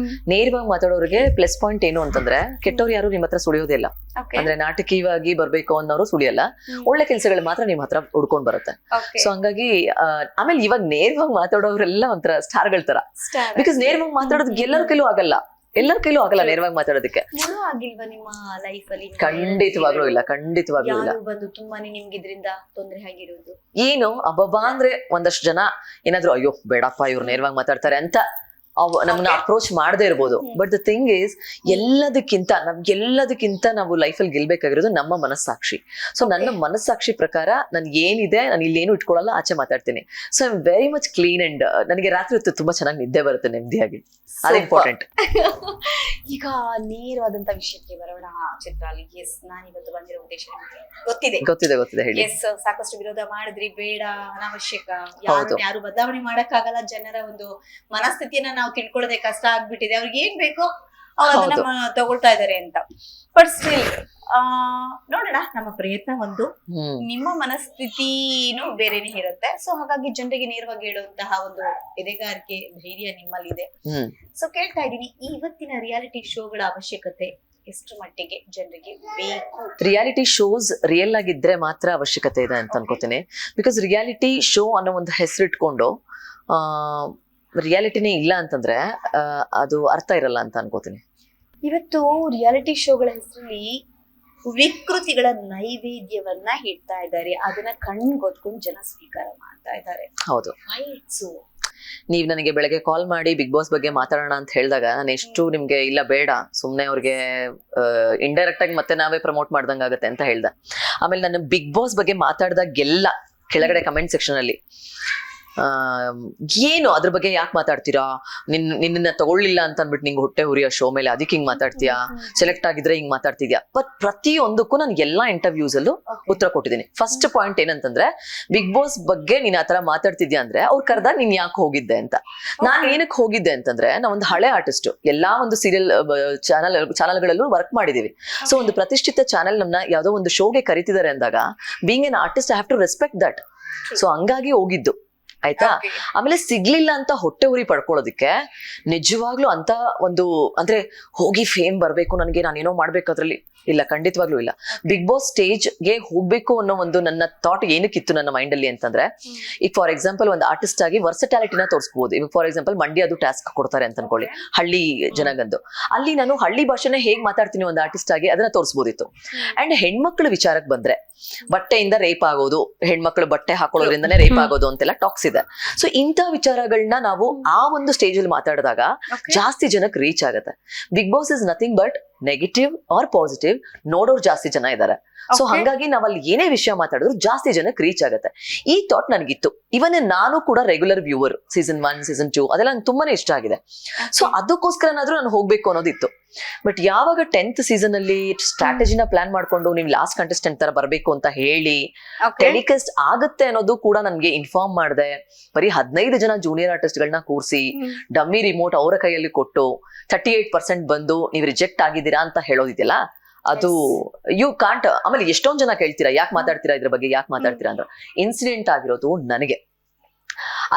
[SPEAKER 2] ನೇರವಾಗಿ ಮಾತಾಡೋರಿಗೆ ಪ್ಲಸ್ ಪಾಯಿಂಟ್ ಏನು ಅಂತಂದ್ರೆ, ಕೆಟ್ಟವ್ರು ಯಾರು ನಿಮ್ ಹತ್ರ ಸುಳಿಯೋದಿಲ್ಲ. ಅಂದ್ರೆ ನಾಟಕೀಯವಾಗಿ ಬರ್ಬೇಕು ಅನ್ನೋರು ಸುಳಿಯಲ್ಲ, ಒಳ್ಳೆ ಕೆಲಸಗಳು ಮಾತ್ರ ನಿಮ್ ಹತ್ರ ಹುಡ್ಕೊಂಡ್ ಬರುತ್ತೆ. ಸೊ ಹಂಗಾಗಿ ಆಮೇಲೆ ಇವಾಗ ನೇರವಾಗಿ ಮಾತಾಡೋರೆಲ್ಲ ಒಂಥರ ಸ್ಟಾರ್ಗಳ ತರ. ಬಿಕಾಸ್ ನೇರವಾಗಿ ಮಾತಾಡೋದಕ್ಕೆ ಎಲ್ಲರ ಕೈಲೂ ಆಗಲ್ಲ, ಎಲ್ಲರ ಕೈಲೂ ಆಗಲ್ಲ ನೇರವಾಗಿ ಮಾತಾಡೋದಕ್ಕೆ.
[SPEAKER 1] ಆಗಿಲ್ವಾ ನಿಮ್ಮ ಲೈಫ್ ಅಲ್ಲಿ?
[SPEAKER 2] ಖಂಡಿತವಾಗ್ಲೂ ಇಲ್ಲ, ಖಂಡಿತವಾಗ್ಲೂ ಇಲ್ಲ.
[SPEAKER 1] ಬಂದು ತುಂಬಾನೇ ನಿಮ್ಗೆ ಇದರಿಂದ ತೊಂದರೆ ಆಗಿರೋದು
[SPEAKER 2] ಏನು ಅಬ್ಬಬ್ಬಾ ಅಂದ್ರೆ ಒಂದಷ್ಟು ಜನ ಏನಾದ್ರು ಅಯ್ಯೋ ಬೇಡಪ್ಪ ಇವ್ರು ನೇರವಾಗಿ ಮಾತಾಡ್ತಾರೆ ಅಂತ ನಮ್ಮನ್ನ ಅಪ್ರೋಚ್ ಮಾಡದೇ ಇರ್ಬೋದು. ಬಟ್ ದ ಥಿಂಗ್ ಈಸ್, ಎಲ್ಲದಕ್ಕಿಂತ ನಾವು ಲೈಫಲ್ಲಿ ಗೆಲ್ಬೇಕಾಗಿರೋದು ನಮ್ಮ ಮನಸ್ಸಾಕ್ಷಿ. ಸೊ ನನ್ನ ಮನಸ್ಸಾಕ್ಷಿ ಪ್ರಕಾರ ನನ್ ಏನಿದೆ, ನಾನು ಇಲ್ಲೇನು ಇಟ್ಕೊಳ್ಳಲ್ಲ, ಆಚೆ ಮಾತಾಡ್ತೀನಿ. So I am very much clean and ನನಗೆ ರಾತ್ರಿ ಹೊತ್ತು ತುಂಬಾ ಚೆನ್ನಾಗಿ ನಿದ್ದೆ ಬರುತ್ತೆ ನೆಮ್ಮದಿಯಾಗಿ. ಅದು ಇಂಪಾರ್ಟೆಂಟ್.
[SPEAKER 1] ಈಗ ನೇರವಾದಂತ ವಿಷಯಕ್ಕೆ ಬರೋಣ. ಚಿತ್ರಾಲಿ, ಎಸ್, ನಾನಿವತ್ತು ಬಂದಿರೋ ಉದ್ದೇಶ ಗೊತ್ತಿದೆ
[SPEAKER 2] ಗೊತ್ತಿದೆ ಹೇಳಿ.
[SPEAKER 1] ಎಸ್, ಸಾಕಷ್ಟು ವಿರೋಧ ಮಾಡಿದ್ರಿ, ಬೇಡ, ಅನಾವಶ್ಯಕ, ಯಾರು ಬದಲಾವಣೆ ಮಾಡಕ್ಕಾಗಲ್ಲ. ಜನರ ಒಂದು ಮನಸ್ಥಿತಿಯನ್ನ ನಾವು ತಿಳ್ಕೊಳ್ಳೋದೇ ಕಷ್ಟ ಆಗ್ಬಿಟ್ಟಿದೆ. ಅವ್ರಿಗೆ ಏನ್ ಬೇಕೋ ಅದನ್ನ ತಗೊಳ್ತಾ ಇದಾರೆ ಅಂತ. ಬಟ್ ಸ್ಟಿಲ್ ನೋಡೋಣ, ನಮ್ಮ ಪ್ರಯತ್ನ ಒಂದು, ನಿಮ್ಮ ಮನಸ್ಥಿತಿನೂ ಬೇರೆನೆ ಇರುತ್ತೆ. ಸೊ ಹಾಗಾಗಿ ಜನರಿಗೆ ನೇರವಾಗಿ ಹೇಳುವಂತಹ ಒಂದು ಎದೆಗಾರಿಕೆ, ಧೈರ್ಯ ನಿಮ್ಮಲ್ಲಿದೆ. ಸೊ ಕೇಳ್ತಾ ಇದ್ದೀನಿ, ಇವತ್ತಿನ ರಿಯಾಲಿಟಿ ಶೋಗಳ ಅವಶ್ಯಕತೆ ಎಷ್ಟು ಮಟ್ಟಿಗೆ ಜನರಿಗೆ ಬೇಕು?
[SPEAKER 2] ರಿಯಾಲಿಟಿ ಶೋಸ್ ರಿಯಲ್ ಆಗಿದ್ರೆ ಮಾತ್ರ ಅವಶ್ಯಕತೆ ಇದೆ ಅಂತ ಅನ್ಕೋತೀನಿ. ಬಿಕಾಸ್ ರಿಯಾಲಿಟಿ ಶೋ ಅನ್ನೋ ಒಂದು ಹೆಸರಿಟ್ಕೊಂಡು ರಿಯಾಲಿಟಿನೇ ಇಲ್ಲ ಅಂತಂದ್ರೆ ಅದು ಅರ್ಥ ಇರಲ್ಲ ಅಂತ ಅನ್ಕೋತೀನಿ.
[SPEAKER 1] ಇವತ್ತು ರಿಯಾಲಿಟಿ ಶೋಗಳ ಹೆಸರಲ್ಲಿ ವಿಕೃತಿಗಳ ನೈವೇದ್ಯವನ್ನ ಇಡ್ತಾ ಇದ್ದಾರೆ, ಅದನ್ನ ಕಣ್ಗೊತ್ಕೊಂಡು ಜನ ಸ್ವೀಕಾರ ಮಾಡ್ತಾ ಇದ್ದಾರೆ.
[SPEAKER 2] ಹೌದು, ನೀವ್ ನನಗೆ ಬೆಳಗ್ಗೆ ಕಾಲ್ ಮಾಡಿ ಬಿಗ್ ಬಾಸ್ ಬಗ್ಗೆ ಮಾತಾಡೋಣ ಅಂತ ಹೇಳಿದಾಗ ನಾನು ಎಷ್ಟು ನಿಮ್ಗೆ ಇಲ್ಲ ಬೇಡ, ಸುಮ್ನೆ ಅವ್ರಿಗೆ ಇಂಡೈರೆಕ್ಟ್ ಆಗಿ ಮತ್ತೆ ನಾವೇ ಪ್ರಮೋಟ್ ಮಾಡ್ದಂಗ ಆಗತ್ತೆ ಅಂತ ಹೇಳ್ದೆ. ಆಮೇಲೆ ನಾನು ಬಿಗ್ ಬಾಸ್ ಬಗ್ಗೆ ಮಾತಾಡ್ದಾಗೆಲ್ಲ ಕೆಳಗಡೆ ಕಮೆಂಟ್ ಸೆಕ್ಷನ್ ಅಲ್ಲಿ ಏನು ಅದ್ರ ಬಗ್ಗೆ ಯಾಕೆ ಮಾತಾಡ್ತೀರಾ, ನಿನ್ನ ತಗೊಳ್ಳಿಲ್ಲ ಅಂತ ಅಂದ್ಬಿಟ್ಟು ನಿಂಗೆ ಹೊಟ್ಟೆ ಹುರಿಯೋ ಶೋ ಮೇಲೆ ಅದಕ್ಕೆ ಹಿಂಗ್ ಮಾತಾಡ್ತೀಯಾ, ಸೆಲೆಕ್ಟ್ ಆಗಿದ್ರೆ ಹಿಂಗ್ ಮಾತಾಡ್ತಿದ್ಯಾ. ಬಟ್ ಪ್ರತಿಯೊಂದಕ್ಕೂ ನಾನು ಎಲ್ಲಾ ಇಂಟರ್ವ್ಯೂಸ್ ಅಲ್ಲೂ ಉತ್ತರ ಕೊಟ್ಟಿದ್ದೀನಿ. ಫಸ್ಟ್ ಪಾಯಿಂಟ್ ಏನಂತಂದ್ರೆ, ಬಿಗ್ ಬಾಸ್ ಬಗ್ಗೆ ನೀನ್ ಆತರ ಮಾತಾಡ್ತಿದ್ಯಾ ಅಂದ್ರೆ ಅವ್ರು ಕರೆದಾಗ ನೀನ್ ಯಾಕೆ ಹೋಗಿದ್ದೆ ಅಂತ. ನಾನ್ ಏನಕ್ಕೆ ಹೋಗಿದ್ದೆ ಅಂತಂದ್ರೆ, ನಾ ಒಂದು ಹಳೆ ಆರ್ಟಿಸ್ಟ್, ಎಲ್ಲಾ ಒಂದು ಸೀರಿಯಲ್ ಚಾನಲ್ಗಳಲ್ಲೂ ವರ್ಕ್ ಮಾಡಿದೀವಿ. ಸೊ ಒಂದು ಪ್ರತಿಷ್ಠಿತ ಚಾನೆಲ್ ನಮ್ನ ಯಾವ್ದೋ ಒಂದು ಶೋಗೆ ಕರಿತಿದ್ದಾರೆ ಅಂದಾಗ, being an artist I have to respect that. So ಹಂಗಾಗಿ ಹೋಗಿದ್ದು ಆಯ್ತಾ. ಆಮೇಲೆ ಸಿಗ್ಲಿಲ್ಲ ಅಂತ ಹೊಟ್ಟೆ ಉರಿ ಪಡ್ಕೊಳ್ಳೋದಿಕ್ಕೆ ನಿಜವಾಗ್ಲೂ ಅಂತ ಒಂದು ಅಂದ್ರೆ ಹೋಗಿ ಫೇಮ್ ಬರ್ಬೇಕು ನನಗೆ, ನಾನೇನೋ ಮಾಡ್ಬೇಕು ಅದ್ರಲ್ಲಿ ಇಲ್ಲ, ಖಂಡಿತವಾಗ್ಲೂ ಇಲ್ಲ. ಬಿಗ್ ಬಾಸ್ ಸ್ಟೇಜ್ಗೆ ಹೋಗ್ಬೇಕು ಅನ್ನೋ ಒಂದು ನನ್ನ ಥಾಟ್ ಏನಕ್ಕಿತ್ತು ನನ್ನ ಮೈಂಡ್ ಅಲ್ಲಿ ಅಂತಂದ್ರೆ, ಈಗ ಫಾರ್ ಎಕ್ಸಾಂಪಲ್ ಒಂದು ಆರ್ಟಿಸ್ಟ್ ಆಗಿ ವರ್ಸಟಾಲಿಟಿನ ತೋರಿಸಬಹುದು. ಈಗ ಫಾರ್ ಎಕ್ಸಾಂಪಲ್ ಮಂಡ್ಯದು ಟಾಸ್ಕ್ ಕೊಡ್ತಾರೆ ಅಂತ ಅನ್ಕೊಳ್ಳಿ, ಹಳ್ಳಿ ಜನಗಂದು, ಅಲ್ಲಿ ನಾನು ಹಳ್ಳಿ ಭಾಷೆನೇ ಹೇಗ್ ಮಾತಾಡ್ತೀನಿ ಒಂದು ಆರ್ಟಿಸ್ಟ್ ಆಗಿ ಅದನ್ನ ತೋರಿಸಬಹುದಿತ್ತು. ಅಂಡ್ ಹೆಣ್ಮಕ್ಳ ವಿಚಾರಕ್ಕೆ ಬಂದ್ರೆ, ಬಟ್ಟೆಯಿಂದ ರೇಪ್ ಆಗೋದು, ಹೆಣ್ಮಕ್ಳು ಬಟ್ಟೆ ಹಾಕೊಳ್ಳೋದ್ರಿಂದನೇ ರೇಪ್ ಆಗೋದು ಅಂತೆಲ್ಲ ಟಾಕ್ಸ್ ಇದೆ. ಸೊ ಇಂಥ ವಿಚಾರಗಳನ್ನ ನಾವು ಆ ಒಂದು ಸ್ಟೇಜ್ ಅಲ್ಲಿ ಮಾತಾಡಿದಾಗ ಜಾಸ್ತಿ ಜನಕ್ಕೆ ರೀಚ್ ಆಗುತ್ತೆ. Bigg Boss is nothing but negative or positive ನೋಡೋರು ಜಾಸ್ತಿ ಜನ ಇದ್ದಾರೆ. ಸೊ ಹಂಗಾಗಿ ನಾವಲ್ಲಿ ಏನೇ ವಿಷಯ ಮಾತಾಡಿದ್ರು ಜಾಸ್ತಿ ಜನಕ್ಕೆ ರೀಚ್ ಆಗುತ್ತೆ. ಈ ಥಾಟ್ ನನಗಿತ್ತು. ಇವನ್ ನಾನು ಕೂಡ ರೆಗ್ಯುಲರ್ ವ್ಯೂವರ್, ಸೀಸನ್ 1 ಸೀಸನ್ 2 ಅದೆಲ್ಲ ನಂಗೆ ತುಂಬಾನೇ ಇಷ್ಟ ಆಗಿದೆ. ಸೊ ಅದಕ್ಕೋಸ್ಕರನಾದ್ರೂ ನಾನು ಹೋಗ್ಬೇಕು ಅನ್ನೋದಿತ್ತು. ಬಟ್ ಯಾವಾಗ 10th ಸೀಸನ್ ಅಲ್ಲಿ ಸ್ಟ್ರಾಟಜಿನ ಪ್ಲಾನ್ ಮಾಡ್ಕೊಂಡು ನೀವು ಲಾಸ್ಟ್ ಕಂಟೆಸ್ಟೆಂಟ್ ತರ ಬರ್ಬೇಕು ಅಂತ ಹೇಳಿ ಟೆಲಿಕಾಸ್ಟ್ ಆಗುತ್ತೆ ಅನ್ನೋದು ಕೂಡ ನನ್ಗೆ ಇನ್ಫಾರ್ಮ್ ಮಾಡಿದೆ. ಬರೀ 15 ಜನ ಜೂನಿಯರ್ ಆರ್ಟಿಸ್ಟ್ ಗಳನ್ನ ಕೂರಿಸಿ ಡಮ್ಮಿ ರಿಮೋಟ್ ಅವರ ಕೈಯಲ್ಲಿ ಕೊಟ್ಟು 38% ಬಂದು ನೀವು ರಿಜೆಕ್ಟ್ ಆಗಿದ್ದೀರಾ ಅಂತ ಹೇಳೋದಿದೆಯಲ್ಲ, ಅದು ಯು ಕಾಂಟ್. ಆಮೇಲೆ ಎಷ್ಟೊಂದ್ ಜನ ಕೇಳ್ತೀರಾ ಯಾಕೆ ಮಾತಾಡ್ತೀರಾ ಇದ್ರ ಬಗ್ಗೆ, ಯಾಕೆ ಮಾತಾಡ್ತೀರಾ ಅಂದ್ರೆ, ಇನ್ಸಿಡೆಂಟ್ ಆಗಿರೋದು ನನಗೆ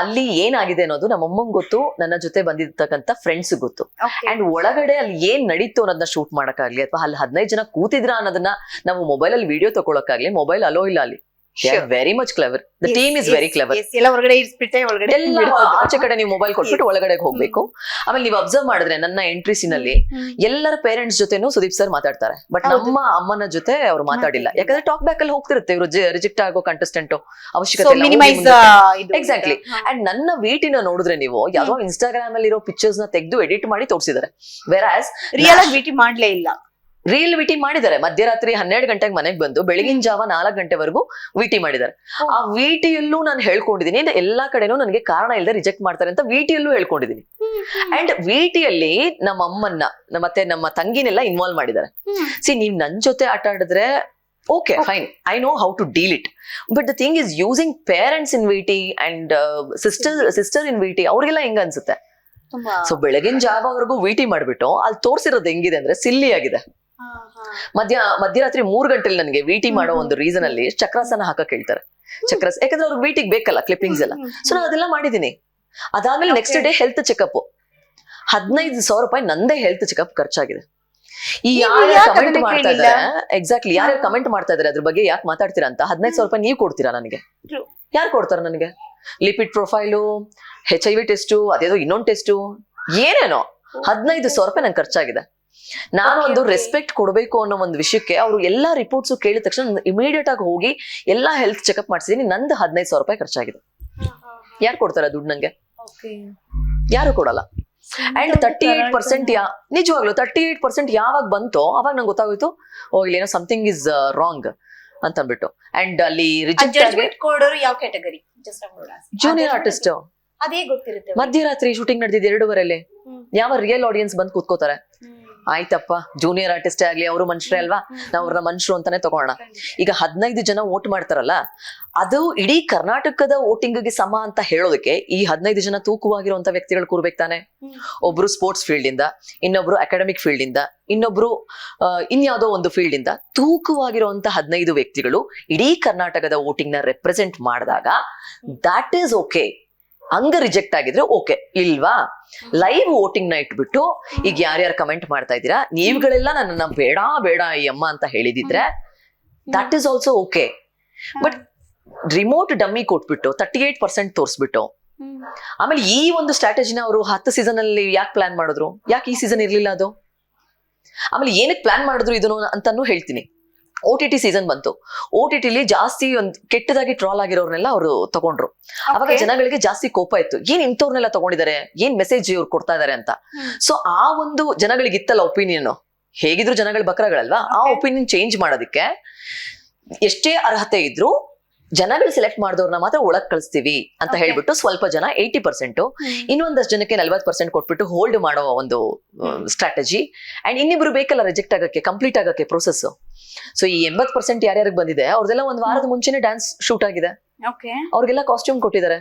[SPEAKER 2] ಅಲ್ಲಿ ಏನಾಗಿದೆ ಅನ್ನೋದು ನಮ್ಮಮ್ಮಂಗ್ ಗೊತ್ತು, ನನ್ನ ಜೊತೆ ಬಂದಿರ್ತಕ್ಕಂಥ ಫ್ರೆಂಡ್ಸ್ ಗೊತ್ತು. ಅಂಡ್ ಒಳಗಡೆ ಅಲ್ಲಿ ಏನ್ ನಡೀತು ಅನ್ನೋದನ್ನ ಶೂಟ್ ಮಾಡಕ್ಕಾಗ್ಲಿ, ಅಥವಾ ಅಲ್ಲಿ 15 ಜನ ಕೂತಿದ್ರ ಅನ್ನೋದನ್ನ ನಾವು ಮೊಬೈಲ್ ಅಲ್ಲಿ ವಿಡಿಯೋ ತಗೊಳಕ್ಕಾಗ್ಲಿ, ಮೊಬೈಲ್ ಅಲೋ ಇಲ್ಲ ಅಲ್ಲಿ. They are very much clever. The team is very clever.
[SPEAKER 1] ಎಲ್ಲ ಹೊರಗಡೆ ಇರಿಸ್ಬಿಟ್ಟೆ ಒಳಗಡೆ
[SPEAKER 2] ಎಲ್ಲ ಆಚೆ ಕಡೆ ನೀವು ಮೊಬೈಲ್ ಕೊಟ್ಬಿಟ್ಟು ಒಳಗಡೆ ಹೋಗ್ಬೇಕು. ಆಮೇಲೆ ನೀವು ಅಬ್ಸರ್ವ್ ಮಾಡಿದ್ರೆ ನನ್ನ ಎಂಟ್ರಿ ಸೀನ್ ಅಲ್ಲಿ ಎಲ್ಲರ ಪೇರೆಂಟ್ಸ್ ಜೊತೆನೂ ಸುದೀಪ್ ಸರ್ ಮಾತಾಡ್ತಾರೆ, ಬಟ್ ನಮ್ಮ ಅಮ್ಮನ ಜೊತೆ ಅವ್ರು ಮಾತಾಡಿಲ್ಲ. ಯಾಕಂದ್ರೆ ಟಾಕ್ ಬ್ಯಾಕ್ ಅಲ್ಲಿ ಹೋಗ್ತಿರುತ್ತೆ ಇವರು ರಿಜೆಕ್ಟ್ ಆಗೋ ಕಂಟೆಸ್ಟೆಂಟ್ ಅವಶ್ಯಕತೆ. ಎಕ್ಸಾಕ್ಟ್ಲಿ. ಅಂಡ್ ನನ್ನ ವೀಟಿನ ನೋಡಿದ್ರೆ ನೀವು ಯಾವ್ದೋ ಇನ್ಸ್ಟಾಗ್ರಾಮ್ ಅಲ್ಲಿ ಇರೋ ಪಿಕ್ಚರ್ಸ್ ನ ತೆಗೆದು ಎಡಿಟ್ ಮಾಡಿ ತೋರಿಸಿದ್ದಾರೆ. ವೆರಾಸ್
[SPEAKER 1] ರಿಯಲ್ ಆಗಿ ವಿಟಿ ಮಾಡ್ಲೇ ಇಲ್ಲ.
[SPEAKER 2] ರೀಲ್ ವಿಟಿ ಮಾಡಿದ್ದಾರೆ. ಮಧ್ಯರಾತ್ರಿ 12 ಗಂಟೆಗೆ ಮನೆಗೆ ಬಂದು ಬೆಳಗಿನ ಜಾವ 4 ಗಂಟೆವರೆಗೂ ವಿಟಿ ಮಾಡಿದ್ದಾರೆ. ಆ ವಿಟಿಯಲ್ಲೂ ನಾನು ಹೇಳ್ಕೊಂಡಿದೀನಿ, ಎಲ್ಲಾ ಕಡೆನೂ ನನಗೆ ಕಾರಣ ಇಲ್ಲದೆ ರಿಜೆಕ್ಟ್ ಮಾಡ್ತಾರೆ ಅಂತ ವಿಟಿಯಲ್ಲೂ ಹೇಳ್ಕೊಂಡಿದೀನಿ. ಅಂಡ್ ವಿಟಿಯಲ್ಲಿ ನಮ್ಮ ಅಮ್ಮನ್ನ ಮತ್ತೆ ನಮ್ಮ ತಂಗಿನೆಲ್ಲ ಇನ್ವಾಲ್ವ್ ಮಾಡಿದ್ದಾರೆ. ಸಿ, ನೀವ್ ನನ್ ಜೊತೆ ಆಟ ಆಡಿದ್ರೆ okay fine, I know how to deal it. But the thing is using parents in VT and sister in VT, ಅವ್ರಿಗೆಲ್ಲ ಹೆಂಗ ಅನ್ಸುತ್ತೆ? ಸೊ ಬೆಳಗಿನ ಜಾವವರೆಗೂ ವಿಟಿ ಮಾಡ್ಬಿಟ್ಟು ಅಲ್ಲಿ ತೋರ್ಸಿರೋದು ಹೆಂಗಿದೆ ಅಂದ್ರೆ ಸಿಲ್ಲಿ ಆಗಿದೆ. ಮಧ್ಯರಾತ್ರಿ 3 ಗಂಟೆಲಿ ನನಗೆ ವಿಟಿ ಮಾಡೋ ಒಂದು ರೀಸನ್ ಅಲ್ಲಿ ಚಕ್ರಾಸನ ಹಾಕಕ್ ಹೇಳ್ತಾರೆ. ಯಾಕಂದ್ರೆ ಅವ್ರಿಗೆ ವಿಟಿಗೆ ಬೇಕಲ್ಲ ಕ್ಲಿಪ್ಪಿಂಗ್ಸ್ ಎಲ್ಲ. ಸೊ ನಾನು ಅದೆಲ್ಲ ಮಾಡಿದೀನಿ. ಅದಾದ್ಮೇಲೆ ನೆಕ್ಸ್ಟ್ ಡೇ ಹೆಲ್ತ್ ಚೆಕಪ್ 15,000 ರೂಪಾಯಿ ನಂದೇ ಹೆಲ್ತ್ ಚೆಕಪ್ ಖರ್ಚಾಗಿದೆ. ಈ ಯಾರು ಕಮೆಂಟ್ ಮಾಡ್ತಾ ಇದಾರೆ, ಎಕ್ಸಾಕ್ಟ್ಲಿ ಯಾರು ಕಮೆಂಟ್ ಮಾಡ್ತಾ ಇದಾರೆ ಅದ್ರ ಬಗ್ಗೆ ಯಾಕೆ ಮಾತಾಡ್ತೀರಾ ಅಂತ 15,000 ರೂಪಾಯಿ ನೀವು ಕೊಡ್ತೀರಾ ನನಗೆ? ಯಾರು ಕೊಡ್ತಾರ ನನಗೆ? ಲಿಪಿಡ್ ಪ್ರೊಫೈಲು, HIV ಟೆಸ್ಟು, ಅದೇದೋ ಇನ್ನೊಂದು ಟೆಸ್ಟು, ಏನೇನೋ 15,000 ರೂಪಾಯಿ ನಂಗೆ ಖರ್ಚಾಗಿದೆ. ನಾನು ಒಂದು ರೆಸ್ಪೆಕ್ಟ್ ಕೊಡಬೇಕು ಅನ್ನೋ ಒಂದು ವಿಷಯಕ್ಕೆ ಅವರು ಎಲ್ಲಾ ರಿಪೋರ್ಟ್ಸ್ ಕೇಳಿದ ತಕ್ಷಣ ಇಮಿಡಿಯೇಟ್ ಆಗಿ ಹೋಗಿ ಎಲ್ಲಾ ಹೆಲ್ತ್ ಚೆಕಪ್ ಮಾಡಿಸಿದೀನಿ. ನಂದು 15,000 ರೂಪಾಯಿ ಖರ್ಚಾಗಿದೆ. ಯಾರು ಕೊಡ್ತಾರ ದುಡ್ಡು ನಂಗೆ? ಯಾರು ಕೊಡಲ್ಲ. ಅಂಡ್ 38% ನಿಜವಾಗ್ಲು 38% ಯಾವಾಗ ಬಂತೋ ಅವಾಗ ನಂಗೆ ಗೊತ್ತಾಗೋಯ್ತು, ಓ ಇಲ್ಲೇನೋ ಸಮಥಿಂಗ್ ಇಸ್ ರಾಂಗ್ ಅಂತ ಅಂದ್ಬಿಟ್ಟು. ಅಂಡ್ ಅಲ್ಲಿ
[SPEAKER 1] ಯಾವ ಕ್ಯಾಟಗರಿ?
[SPEAKER 2] Junior artist.
[SPEAKER 1] ಅದೇ ಗೊತ್ತಿರುತ್ತೆ.
[SPEAKER 2] ಮಧ್ಯರಾತ್ರಿ ಶೂಟಿಂಗ್ ನಡೆದಿದ್ದು 2:30 ಯಾವ ರಿಯಲ್ ಆಡಿಯನ್ಸ್ ಬಂದು ಕೂತ್ಕೋತಾರೆ? ಆಯ್ತಪ್ಪ, ಜೂನಿಯರ್ ಆರ್ಟಿಸ್ಟೇ ಆಗ್ಲಿ, ಅವರು ಮನುಷ್ಯರೇ ಅಲ್ವಾ, ನಾವು ಅವ್ರನ್ನ ಮನುಷ್ಯರು ಅಂತಾನೆ ತಗೋಣ. ಈಗ 15 ಜನ ವೋಟ್ ಮಾಡ್ತಾರಲ್ಲ, ಅದು ಇಡೀ ಕರ್ನಾಟಕದ ವೋಟಿಂಗ್ಗೆ ಸಮ ಅಂತ ಹೇಳೋದಕ್ಕೆ ಈ 15 ಜನ ತೂಕವಾಗಿರುವಂತ ವ್ಯಕ್ತಿಗಳು ಕೂರ್ಬೇಕು ತಾನೆ. ಒಬ್ರು ಸ್ಪೋರ್ಟ್ಸ್ ಫೀಲ್ಡ್ ಇಂದ, ಇನ್ನೊಬ್ರು ಅಕಾಡೆಮಿಕ್ ಫೀಲ್ಡ್ ಇಂದ, ಇನ್ನೊಬ್ರು ಇನ್ಯಾವುದೋ ಒಂದು ಫೀಲ್ಡ್ ಇಂದ ತೂಕವಾಗಿರುವಂತ 15 ವ್ಯಕ್ತಿಗಳು ಇಡೀ ಕರ್ನಾಟಕದ ವೋಟಿಂಗ್ ನ ರೆಪ್ರೆಸೆಂಟ್ ಮಾಡಿದಾಗ ದಾಟ್ ಈಸ್ ಓಕೆ. ಹಂಗ ರಿಜೆಕ್ಟ್ ಆಗಿದ್ರೆ ಓಕೆ ಇಲ್ವಾ? ಲೈವ್ ವೋಟಿಂಗ್ ನ ಇಟ್ಬಿಟ್ಟು ಈಗ ಯಾರ್ಯಾರು ಕಮೆಂಟ್ ಮಾಡ್ತಾ ಇದ್ದೀರಾ ನೀವುಗಳೆಲ್ಲ ನನ್ನನ್ನ ಬೇಡ ಬೇಡ ಈ ಅಮ್ಮ ಅಂತ ಹೇಳಿದಿದ್ರೆ that is also okay. But remote dummy ಕೊಟ್ಬಿಟ್ಟು 38% ತೋರಿಸ್ಬಿಟ್ಟು ಆಮೇಲೆ ಈ ಒಂದು ಸ್ಟ್ರಾಟಜಿನ ಅವರು 10 ಸೀಸನ್ ಅಲ್ಲಿ ಯಾಕೆ ಪ್ಲಾನ್ ಮಾಡಿದ್ರು? ಯಾಕೆ ಈ ಸೀಸನ್ ಇರ್ಲಿಲ್ಲ ಅದು? ಆಮೇಲೆ ಏನಕ್ಕೆ ಪ್ಲಾನ್ ಮಾಡಿದ್ರು ಇದನ್ನು ಅಂತಾನು ಹೇಳ್ತೀನಿ. OTT ಸೀಸನ್ ಬಂತು. OTTಲಿ ಜಾಸ್ತಿ ಒಂದು ಕೆಟ್ಟದಾಗಿ ಟ್ರಾಲ್ ಆಗಿರೋರ್ನೆಲ್ಲ ಅವರು ತಗೊಂಡ್ರು. ಅವಾಗ ಜನಗಳಿಗೆ ಜಾಸ್ತಿ ಕೋಪ ಇತ್ತು, ಏನ್ ಇಂಥವ್ರನ್ನೆಲ್ಲ ತಗೊಂಡಿದ್ದಾರೆ, ಏನ್ ಮೆಸೇಜ್ ಇವ್ರು ಕೊಡ್ತಾ ಇದಾರೆ ಅಂತ. ಸೊ ಆ ಒಂದು ಜನಗಳಿಗೆ ಇತ್ತಲ್ಲ ಒಪಿನಿಯನ್, ಹೇಗಿದ್ರು ಜನಗಳ ಬಕ್ರಗಳಲ್ವಾ, ಆ ಒಪಿನಿಯನ್ ಚೇಂಜ್ ಮಾಡೋದಕ್ಕೆ ಎಷ್ಟೇ ಅರ್ಹತೆ ಇದ್ರು ಜನಗಳು ಸೆಲೆಕ್ಟ್ ಮಾಡಿದವ್ರನ್ನ ಮಾತ್ರ ಒಳಗ್ ಕಳಿಸ್ತೀವಿ ಅಂತ ಹೇಳ್ಬಿಟ್ಟು ಸ್ವಲ್ಪ ಜನ 80%, ಇನ್ನೊಂದಷ್ಟು ಜನಕ್ಕೆ 40% ಕೊಟ್ಬಿಟ್ಟು ಹೋಲ್ಡ್ ಮಾಡೋ ಒಂದು ಸ್ಟ್ರಾಟಜಿ. ಅಂಡ್ ಇನ್ನಿಬ್ರು ಬೇಕಲ್ಲ ರಿಜೆಕ್ಟ್ ಆಗಕ್ಕೆ, ಕಂಪ್ಲೀಟ್ ಆಗಕ್ಕೆ ಪ್ರೊಸೆಸ್. ಸೊ ಈ 80% ಯಾರ್ಯಾರಿಗೆ ಬಂದಿದೆ ಅವ್ರದೆಲ್ಲ ಒಂದ್ ವಾರದ ಮುಂಚೆನೆ ಡ್ಯಾನ್ಸ್ ಶೂಟ್ ಆಗಿದೆ. ಅವ್ರಿಗೆಲ್ಲ ಕಾಸ್ಟ್ಯೂಮ್ ಕೊಟ್ಟಿದ್ದಾರೆ.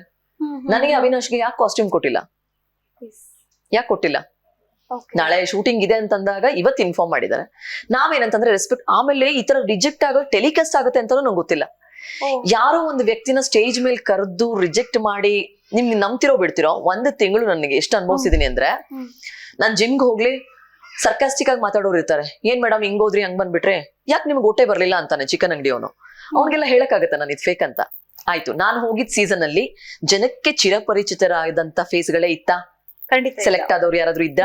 [SPEAKER 2] ನನಗೆ ಅವಿನಾಶ್ಗೆ ಯಾಕೆ ಕಾಸ್ಟ್ಯೂಮ್ ಕೊಟ್ಟಿಲ್ಲ? ಯಾಕೆ ಕೊಟ್ಟಿಲ್ಲ? ನಾಳೆ ಶೂಟಿಂಗ್ ಇದೆ ಅಂತಂದಾಗ ಇವತ್ತು ಇನ್ಫಾರ್ಮ್ ಮಾಡಿದ್ದಾರೆ. ನಾವೇನಂತಂದ್ರೆ ರೆಸ್ಪೆಕ್ಟ್. ಆಮೇಲೆ ಈ ತರ ರಿಜೆಕ್ಟ್ ಆಗೋ ಟೆಲಿಕಾಸ್ಟ್ ಆಗುತ್ತೆ ಅಂತಾನು ನಂಗೆ ಗೊತ್ತಿಲ್ಲ. ಯಾರೋ ಒಂದು ವ್ಯಕ್ತಿನ ಸ್ಟೇಜ್ ಮೇಲೆ ಕರೆದು ರಿಜೆಕ್ಟ್ ಮಾಡಿ ನಿಮ್ಗೆ ನಂಬ್ತಿರೋ ಬಿಡ್ತಿರೋ 1 ತಿಂಗಳು ನನಗೆ ಎಷ್ಟು ಅನ್ಭವಿಸಿದೀನಿ ಅಂದ್ರೆ, ನಾನ್ ಜಿಮ್ಗೆ ಹೋಗ್ಲಿ ಸರ್ಕಾಸ್ಟಿಕ್ ಆಗಿ ಮಾತಾಡೋರು ಇರ್ತಾರೆ. ಏನ್ ಮೇಡಮ್ ಹಿಂಗ್ ಹೋದ್ರಿ, ಹಂಗ್ ಬಂದ್ಬಿಟ್ರೆ, ಯಾಕೆ ನಿಮ್ಗೆ ಊಟ ಬರ್ಲಿಲ್ಲ ಅಂತಾನೆ ಚಿಕನ್ ಅಂಗಡಿ ಅವನು. ಅವ್ನಿಗೆಲ್ಲ ಹೇಳಕ್ಕಾಗತ್ತ ನಾನು ಇದು ಫೇಕ್ ಅಂತ? ಆಯ್ತು, ನಾನು ಹೋಗಿದ್ ಸೀಸನ್ ಅಲ್ಲಿ ಜನಕ್ಕೆ ಚಿರಪರಿಚಿತರಾದಂತ ಫೇಸ್ಗಳೇ ಇತ್ತ? ಸೆಲೆಕ್ಟ್ ಆದವ್ರು ಯಾರಾದ್ರೂ ಇದ್ದ?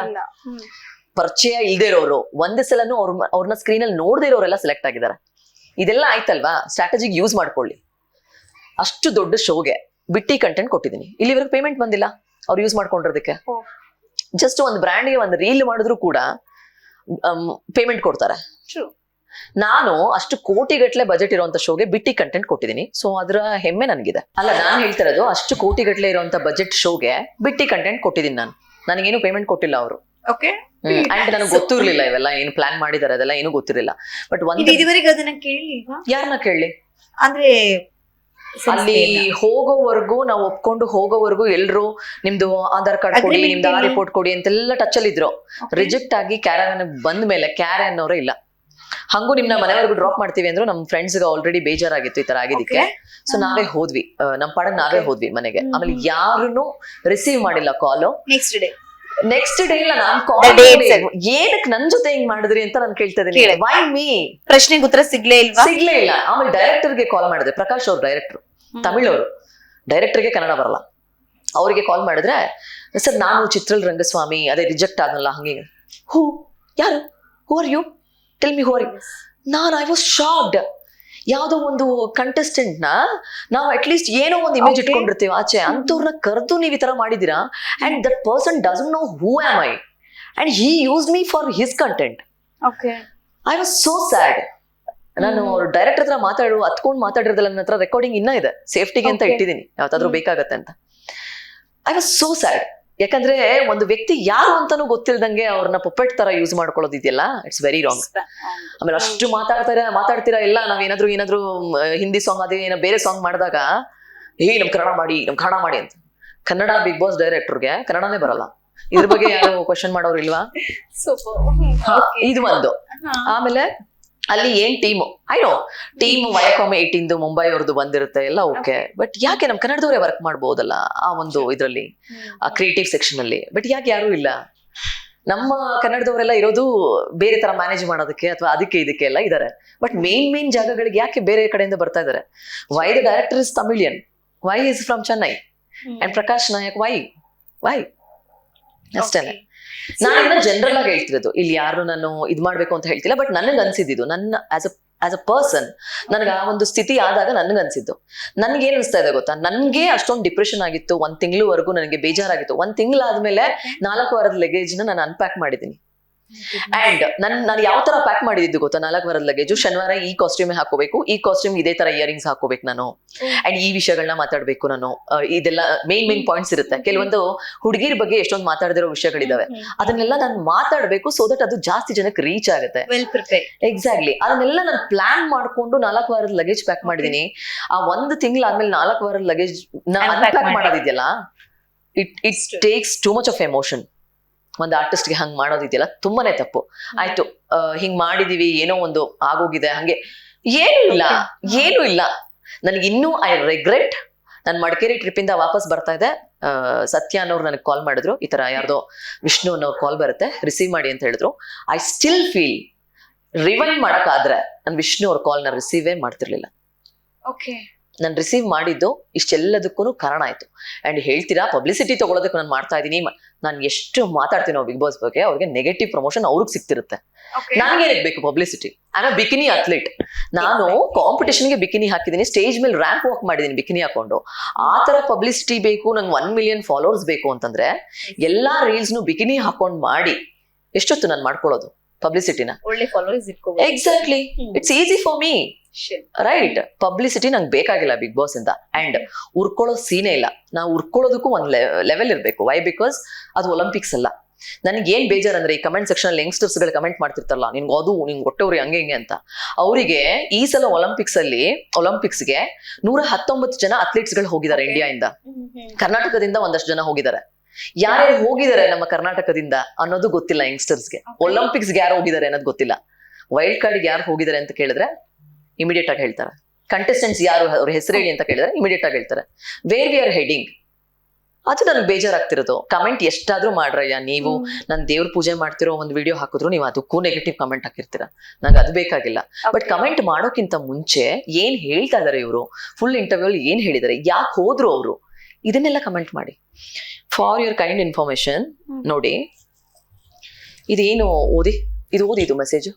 [SPEAKER 2] ಪರಿಚಯ ಇಲ್ದೇ ಇರೋರು, ಒಂದೇ ಸಲನು ಅವ್ರನ್ನ ಸ್ಕ್ರೀನ್ ಅಲ್ಲಿ ನೋಡದೇ ಇರೋರೆಲ್ಲ ಸೆಲೆಕ್ಟ್ ಆಗಿದ್ದಾರೆ. ಇದೆಲ್ಲ ಆಯ್ತಲ್ವಾ? ಸ್ಟ್ರಾಟಜಿಗೆ ಯೂಸ್ ಮಾಡ್ಕೊಳ್ಳಿ. ಅಷ್ಟು ದೊಡ್ಡ ಶೋಗೆ ಬಿಟ್ಟಿ ಕಂಟೆಂಟ್ ಕೊಟ್ಟಿದ್ದೀನಿ, ಇಲ್ಲಿವರೆಗೂ ಪೇಮೆಂಟ್ ಬಂದಿಲ್ಲ ಅವ್ರು ಯೂಸ್ ಮಾಡ್ಕೊಂಡಿರೋದಕ್ಕೆ. ಜಸ್ಟ್ ಒಂದು ಬ್ರ್ಯಾಂಡ್ಗೆ ಒಂದು ರೀಲ್ ಮಾಡಿದ್ರು ಕೂಡ ಪೇಮೆಂಟ್ ಕೊಡ್ತಾರೆ. ನಾನು ಅಷ್ಟು ಕೋಟಿಗಟ್ಲೆ ಬಜೆಟ್ ಇರುವಂತ ಶೋಗೆ ಬಿಟ್ಟಿ ಕಂಟೆಂಟ್ ಕೊಟ್ಟಿದ್ದೀನಿ. ಸೊ ಅದರ ಹೆಮ್ಮೆ ನನಗಿದೆ. ಅಲ್ಲ, ನಾನು ಹೇಳ್ತಿರೋದು ಅಷ್ಟು ಕೋಟಿಗಟ್ಲೆ ಇರುವಂತ ಬಜೆಟ್ ಶೋಗೆ ಬಿಟ್ಟಿ ಕಂಟೆಂಟ್ ಕೊಟ್ಟಿದ್ದೀನಿ ನಾನು. ನನಗೇನು ಪೇಮೆಂಟ್ ಕೊಟ್ಟಿಲ್ಲ ಅವರು. ಅಂಡ್ ನನಗೆ ಗೊತ್ತಿರ್ಲಿಲ್ಲ ಇವೆಲ್ಲ ಏನು ಪ್ಲಾನ್ ಮಾಡಿದಾರೆ, ಅದೆಲ್ಲ ಏನು ಗೊತ್ತಿರಲಿಲ್ಲ. ಬಟ್ ಯಾರನ್ನ ಕೇಳಿ
[SPEAKER 1] ಅಂದ್ರೆ
[SPEAKER 2] ಅಲ್ಲಿ ಹೋಗೋವರೆಗೂ ನಾವು ಒಪ್ಕೊಂಡು ಹೋಗೋವರೆಗೂ ಎಲ್ರು ನಿಮ್ದು ಆಧಾರ್ ಕಾರ್ಡ್ ಕೊಡಿ, ನಿಮ್ದು ಆ ರಿಪೋರ್ಟ್ ಕೊಡಿ ಅಂತೆಲ್ಲ ಟಚ್ ಅಲ್ಲಿ ಇದ್ರು. ರಿಜೆಕ್ಟ್ ಆಗಿ ಕ್ಯಾರನ್ ಬಂದ ಮೇಲೆ ಕ್ಯಾರೆ ಅನ್ನೋರೇ ಇಲ್ಲ. ಹಂಗೂ ನಿಮ್ನ ಮನೆವರೆಗೂ ಡ್ರಾಪ್ ಮಾಡ್ತೀವಿ ಅಂದ್ರು ನಮ್ ಫ್ರೆಂಡ್ಸ್ ಆಲ್ರೆಡಿ ಬೇಜಾರಾಗಿತ್ತು ಈ ತರ ಆಗಿದ್ದಕ್ಕೆ. ಸೊ ನಾವೇ ಹೋದ್ವಿ, ನಮ್ ಪಾಡಕ್ ನಾವೇ ಹೋದ್ವಿ ಮನೆಗೆ. ಆಮೇಲೆ ಯಾರನ್ನು ರಿಸೀವ್ ಮಾಡಿಲ್ಲ ಕಾಲು. ನೆಕ್ಸ್ಟ್ ಡೇ ಇಲ್ಲ ನಾನ್
[SPEAKER 1] The date, sir.
[SPEAKER 2] ಏನಕ್ಕೆ ನನ್ ಜೊತೆ ಹಿಂಗ್ ಮಾಡಿದ್ರಿ ಅಂತ ನಾನು ಕೇಳ್ತಾ ಇದ್ದೀನಿ.
[SPEAKER 1] ಕೇಳಿದೆ.
[SPEAKER 2] Y me?
[SPEAKER 1] ಪ್ರಶ್ನೆಗೆ ಉತ್ತರ ಸಿಗ್ಲೇ ಇಲ್ವಾ?
[SPEAKER 2] ಸಿಗ್ಲೇ ಇಲ್ಲ. ಆಮೇಲೆ ಡೈರೆಕ್ಟರ್ಗೆ ಕಾಲ್ ಮಾಡಿದೆ, ಪ್ರಕಾಶ್ ಅವ್ರು ಡೈರೆಕ್ಟರ್, ತಮಿಳ್ ಅವರು, ಡೈರೆಕ್ಟರ್ಗೆ ಕನ್ನಡ ಬರಲ್ಲ. ಅವರಿಗೆ ಕಾಲ್ ಮಾಡಿದ್ರೆ, ಸರ್ ನಾನು ಚಿತ್ರಲ್ ರಂಗಸ್ವಾಮಿ ಅದೇ ರಿಜೆಕ್ಟ್ ಆದ್ನಲ್ಲ ಹಂಗೆ. ಹೂ ಯಾರು? Who are you? Tell me who are you? I was shocked. ಯಾವ್ದೋ ಒಂದು ಕಂಟೆಸ್ಟೆಂಟ್ ನ ನಾವು ಅಟ್ ಲೀಸ್ಟ್ ಏನೋ ಒಂದು ಇಮೇಜ್ ಇಟ್ಕೊಂಡಿರ್ತೀವಿ ಆಚೆ, ಅಂತವ್ರನ್ನ ಕರೆದು ನೀವ್ ಈ ತರ ಮಾಡಿದೀರಾ. And that person doesn't know who am I and he use me for his content. I was so sad. ನಾನು ಡೈರೆಕ್ಟರ್ ಹತ್ರ ಹತ್ಕೊಂಡು ಮಾತಾಡಿರೋದಲ್ಲ, ನನ್ನ ಹತ್ರ ರೆಕಾರ್ಡಿಂಗ್ ಇನ್ನ ಇದೆ, ಸೇಫ್ಟಿಗೆ ಅಂತ ಇಟ್ಟಿದ್ದೀನಿ, ಯಾವತ್ತಾದ್ರೂ ಬೇಕಾಗತ್ತೆ ಅಂತ. I was so sad. ಯಾಕಂದ್ರೆ ಒಂದು ವ್ಯಕ್ತಿ ಯಾರು ಅಂತಾನೂ ಗೊತ್ತಿಲ್ದಂಗೆ ಅವ್ರನ್ನ ಪುಪ್ಪೆಟ್ ತರ ಯೂಸ್ ಮಾಡ್ಕೊಳ್ಳೋದಿದೆಯಲ್ಲ, ಇಟ್ಸ್ ವೆರಿ ರಾಂಗ್. ಆಮೇಲೆ ಅಷ್ಟು ಮಾತಾಡ್ತೀರಾ ಎಲ್ಲ, ನಾವೇನಾದ್ರೂ ಹಿಂದಿ ಸಾಂಗ್ ಅದೇ ಏನೋ ಬೇರೆ ಸಾಂಗ್ ಮಾಡಿದಾಗ ನಮ್ ಕನ್ನಡ ಮಾಡಿ ಅಂತ. ಕನ್ನಡ ಬಿಗ್ ಬಾಸ್ ಡೈರೆಕ್ಟರ್ಗೆ ಕನ್ನಡನೇ ಬರಲ್ಲ. ಇದ್ರ ಬಗ್ಗೆ ಯಾರು ಕ್ವಶನ್ ಮಾಡೋರು ಇಲ್ವಾ? ಇದು ಒಂದು. ಆಮೇಲೆ ಅಲ್ಲಿ ಏನ್ ಟೀಮು, ಟೀಮ್ ವಯಕಾಮ್ 18 ಮುಂಬೈ ಅವ್ರದ್ದು ಬಂದಿರುತ್ತೆ ಎಲ್ಲ ಓಕೆ. ಬಟ್ ಯಾಕೆ ನಮ್ ಕನ್ನಡದವರೇ ವರ್ಕ್ ಮಾಡ್ಬೋದಲ್ಲ ಆ ಒಂದು ಇದ್ರಲ್ಲಿ, ಆ ಕ್ರಿಯೇಟಿವ್ ಸೆಕ್ಷನ್ ಅಲ್ಲಿ. ಬಟ್ ಯಾಕೆ ಯಾರು ಇಲ್ಲ? ನಮ್ಮ ಕನ್ನಡದವರೆಲ್ಲ ಇರೋದು ಬೇರೆ ತರ ಮ್ಯಾನೇಜ್ ಮಾಡೋದಕ್ಕೆ ಅಥವಾ ಇದಕ್ಕೆ ಎಲ್ಲ ಇದಾರೆ. ಬಟ್ ಮೇನ್ ಜಾಗಗಳಿಗೆ ಯಾಕೆ ಬೇರೆ ಕಡೆಯಿಂದ ಬರ್ತಾ ಇದಾರೆ? Why the director is Tamilian, why is from Chennai and Prakash Nayak, why ಅಷ್ಟೇನೆ. ನಾನು ಜನರಲ್ ಆಗಿ ಹೇಳ್ತಿರೋದು, ಇಲ್ಲಿ ಯಾರು ನಾನು ಇದ್ ಮಾಡ್ಬೇಕು ಅಂತ ಹೇಳ್ತಿಲ್ಲ. ಬಟ್ ನನಗ್ ಅನ್ಸಿದ್ದು, ನನ್ನ ಆಸ್ ಅ ಪರ್ಸನ್ ನನಗೆ ಆ ಒಂದು ಸ್ಥಿತಿ ಆದಾಗ ನನ್ಗನ್ಸಿದ್ದು, ನನ್ಗೆ ಏನ್ ಅನ್ಸ್ತಾ ಇದೆ ಗೊತ್ತಾ, ನನ್ಗೆ ಅಷ್ಟೊಂದು ಡಿಪ್ರೆಷನ್ ಆಗಿತ್ತು. 1 ತಿಂಗಳವರೆಗೂ ನನಗೆ ಬೇಜಾರಾಗಿತ್ತು. 1 ತಿಂಗಳಾದ್ಮೇಲೆ 4 ವಾರದ ಲಗೇಜ್ ನ ನಾನು ಅನ್ಪ್ಯಾಕ್ ಮಾಡಿದೀನಿ. ಅಂಡ್ ನಾನು ಯಾವ ತರ ಪ್ಯಾಕ್ ಮಾಡಿದ್ದು ಗೊತ್ತಾ, 4 ವಾರದ ಲಗೇಜು. ಶನಿವಾರ ಈ ಕಾಸ್ಟ್ಯೂಮ್ ಹಾಕೋಬೇಕು, ಈ ಕಾಸ್ಟ್ಯೂಮ್ ಇದೇ ತರ ಇಯರಿಂಗ್ಸ್ ಹಾಕೋಬೇಕು ನಾನು, ಅಂಡ್ ಈ ವಿಷಯಗಳನ್ನ ಮಾತಾಡ್ಬೇಕು ನಾನು. ಇದೆಲ್ಲ ಮೇನ್ ಪಾಯಿಂಟ್ಸ್ ಇರುತ್ತೆ. ಕೆಲವೊಂದು ಹುಡುಗಿರ ಬಗ್ಗೆ ಎಷ್ಟೊಂದು ಮಾತಾಡದಿರೋ ವಿಷಯಗಳಿದಾವೆ, ಅದನ್ನೆಲ್ಲ ನಾನು ಮಾತಾಡ್ಬೇಕು, ಸೊ ದಟ್ ಅದು ಜಾಸ್ತಿ ಜನಕ್ಕೆ ರೀಚ್ ಆಗುತ್ತೆ. ಎಕ್ಸಾಕ್ಟ್ಲಿ. ಅದನ್ನೆಲ್ಲ ನಾನು ಪ್ಲಾನ್ ಮಾಡ್ಕೊಂಡು 4 ವಾರದ ಲಗೇಜ್ ಪ್ಯಾಕ್ ಮಾಡಿದೀನಿ. ಆ 1 ತಿಂಗಳಾದ್ಮೇಲೆ 4 ವಾರದ ಲಗೇಜ್ ಅನ್ಪ್ಯಾಕ್ ಮಾಡೋದಿದೆಯಲ್ಲ, it takes too much of emotion. ಒಂದು ಆರ್ಟಿಸ್ಟ್ಗೆ ಹಂಗ್ ಮಾಡೋದಿದೆಯಲ್ಲ ತುಂಬಾನೇ ತಪ್ಪು. ಆಯ್ತು, ಹಿಂಗ್ ಮಾಡಿದೀವಿ, ಏನೋ ಒಂದು ಆಗೋಗಿದೆ, ಹಂಗೆ ಏನು ಇಲ್ಲ. ನನಗೆ ಇನ್ನೂ ಐ ರಿಗ್ರೆಟ್. ನಾನು ಮಡಿಕೇರಿ ಟ್ರಿಪ್ ಇಂದ ವಾಪಸ್ ಬರ್ತಾ ಇದ್ದೆ, ಸತ್ಯ ಅನ್ನೋರು ನನಗೆ ಕಾಲ್ ಮಾಡಿದ್ರು, ಈ ತರ ಯಾರ್ದೋ ವಿಷ್ಣು ಅನ್ನೋರು ಕಾಲ್ ಬರುತ್ತೆ, ರಿಸೀವ್ ಮಾಡಿ ಅಂತ ಹೇಳಿದ್ರು. ಐ ಸ್ಟಿಲ್ ಫೀಲ್ ರಿವೈಂಡ್ ಮಾಡಕ್ಕಾದ್ರೆ ನಾನು ವಿಷ್ಣು ಅವ್ರ ಕಾಲ್ ನ ರಿಸೀವೇ ಮಾಡ್ತಿರ್ಲಿಲ್ಲ. ನಾನು ರಿಸೀವ್ ಮಾಡಿದ್ದು ಇಷ್ಟೆಲ್ಲದಕ್ಕೂ ಕಾರಣ ಆಯ್ತು. ಅಂಡ್ ಹೇಳ್ತೀರಾ ಪಬ್ಲಿಸಿಟಿ ತಗೊಳ್ಳೋದಕ್ಕೆ ನಾನು ಮಾಡ್ತಾ ಇದ್ದೀನಿ, ನಾನು ಎಷ್ಟು ಮಾತಾಡ್ತೀನೋ ಬಿಗ್ ಬಾಸ್ ಬಗ್ಗೆ, ಅವ್ರಿಗೆ ನೆಗೆಟಿವ್ ಪ್ರಮೋಷನ್ ಅವ್ರಿಗೆ ಸಿಗ್ತಿರುತ್ತೆ. ನನಗೇನಕ್ಕೆ ಬೇಕು publicity? I am a bikini athlete. ನಾನು ಕಾಂಪಿಟೇಷನ್ಗೆ ಬಿಕಿನಿ ಹಾಕಿದ್ದೀನಿ, ಸ್ಟೇಜ್ ಮೇಲೆ ರ್ಯಾಂಪ್ ವಾಕ್ ಮಾಡಿದ್ದೀನಿ ಬಿಕಿನಿ ಹಾಕೊಂಡು. ಆ ತರ ಪಬ್ಲಿಸಿಟಿ ಬೇಕು ನಂಗೆ, 1 ಮಿಲಿಯನ್ ಫಾಲೋವರ್ಸ್ ಬೇಕು ಅಂತಂದ್ರೆ ಎಲ್ಲಾ ರೀಲ್ಸ್ನು ಬಿಕಿನಿ ಹಾಕೊಂಡ್ ಮಾಡಿ ಎಷ್ಟೊತ್ತು ನಾನು ಮಾಡ್ಕೊಳ್ಳೋದು ಪಬ್ಲಿಸಿಟಿನ?
[SPEAKER 1] ಒಳ್ಳೆ ಫಾಲೋವರ್ಸ್ ಇಟ್ಕೋಬಹುದು.
[SPEAKER 2] Exactly, it's easy for me, right? Publicity ನಂಗೆ ಬೇಕಾಗಿಲ್ಲ ಬಿಗ್ ಬಾಸ್ ಇಂದ. ಅಂಡ್ ಉರ್ಕೊಳ್ಳೋ ಸೀನೇ ಇಲ್ಲ. ನಾವು ಉರ್ಕೊಳ್ಳೋದಕ್ಕೂ ಒಂದ್ ಲೆವೆಲ್ ಇರ್ಬೇಕು. ವೈ? ಬಿಕಾಸ್ ಅದು ಒಲಿಂಪಿಕ್ಸ್ ಅಲ್ಲ. ನನಗೆ ಏನ್ ಬೇಜಾರ್ ಅಂದ್ರೆ, ಈ ಕಮೆಂಟ್ ಸೆಕ್ಷನ್ ಅಲ್ಲಿ ಯಂಗ್ಸ್ಟರ್ಸ್ ಗಳು ಕಮೆಂಟ್ ಮಾಡ್ತಿರ್ತಾರಲ್ಲ, ನಿಂಗೆ ಹೊಟ್ಟೆವ್ರಿ ಹಂಗೆ ಹಿಂಗೆ ಅಂತ. ಅವರಿಗೆ ಈ ಸಲ ಒಲಿಂಪಿಕ್ಸ್ಗೆ 119 ಜನ ಅಥ್ಲೀಟ್ಸ್ ಗಳು ಹೋಗಿದ್ದಾರೆ ಇಂಡಿಯಾದಿಂದ. ಕರ್ನಾಟಕದಿಂದ ಒಂದಷ್ಟು ಜನ ಹೋಗಿದ್ದಾರೆ. ಯಾರ್ಯಾರು ಹೋಗಿದ್ದಾರೆ ನಮ್ಮ ಕರ್ನಾಟಕದಿಂದ ಅನ್ನೋದು ಗೊತ್ತಿಲ್ಲ ಯಂಗ್ಸ್ಟರ್ಸ್ಗೆ. ಒಲಿಂಪಿಕ್ಸ್ಗೆ ಯಾರು ಹೋಗಿದ್ದಾರೆ ಅನ್ನೋದು ಗೊತ್ತಿಲ್ಲ. ವೈಲ್ಡ್ ಕಾರ್ಡ್ಗೆ ಯಾರು ಹೋಗಿದ್ದಾರೆ ಅಂತ ಕೇಳಿದ್ರೆ ಇಮಿಡಿಯೇಟ್ ಆಗಿ ಹೇಳ್ತಾರೆ. ಕಂಟೆಸ್ಟೆಂಟ್ಸ್ ಯಾರು, ಅವ್ರ ಹೆಸರು ಹೇಳಿ ಅಂತ ಕೇಳಿದ್ರೆ ಇಮಿಡಿಯೇಟ್ ಆಗಿ ಹೇಳ್ತಾರೆ. Where we are heading? ಅದು ನನಗೆ ಬೇಜಾರಾಗ್ತಿರೋದು. ಕಮೆಂಟ್ ಎಷ್ಟಾದ್ರೂ ಮಾಡ್ರಯ್ಯ ನೀವು. ನಾನು ದೇವ್ರ ಪೂಜೆ ಮಾಡ್ತಿರೋ ಒಂದು ವಿಡಿಯೋ ಹಾಕಿದ್ರು ನೀವು ಅದಕ್ಕೂ ನೆಗೆಟಿವ್ ಕಮೆಂಟ್ ಹಾಕಿರ್ತೀರಾ. ನಂಗೆ ಅದು ಬೇಕಾಗಿಲ್ಲ. ಬಟ್ ಕಮೆಂಟ್ ಮಾಡೋಕ್ಕಿಂತ ಮುಂಚೆ ಏನ್ ಹೇಳ್ತಾ ಇದಾರೆ ಇವರು, ಫುಲ್ ಇಂಟರ್ವ್ಯೂ ಅಲ್ಲಿ ಏನ್ ಹೇಳಿದಾರೆ, ಯಾಕೆ ಹೋದ್ರು ಅವರು, ಇದನ್ನೆಲ್ಲ ಕಮೆಂಟ್ ಮಾಡಿ. ಫಾರ್ ಯುವರ್ ಕೈಂಡ್ ಇನ್ಫಾರ್ಮೇಶನ್ ನೋಡಿ, ಇದೇನು ಓದಿ ಇದು ಮೆಸೇಜ್.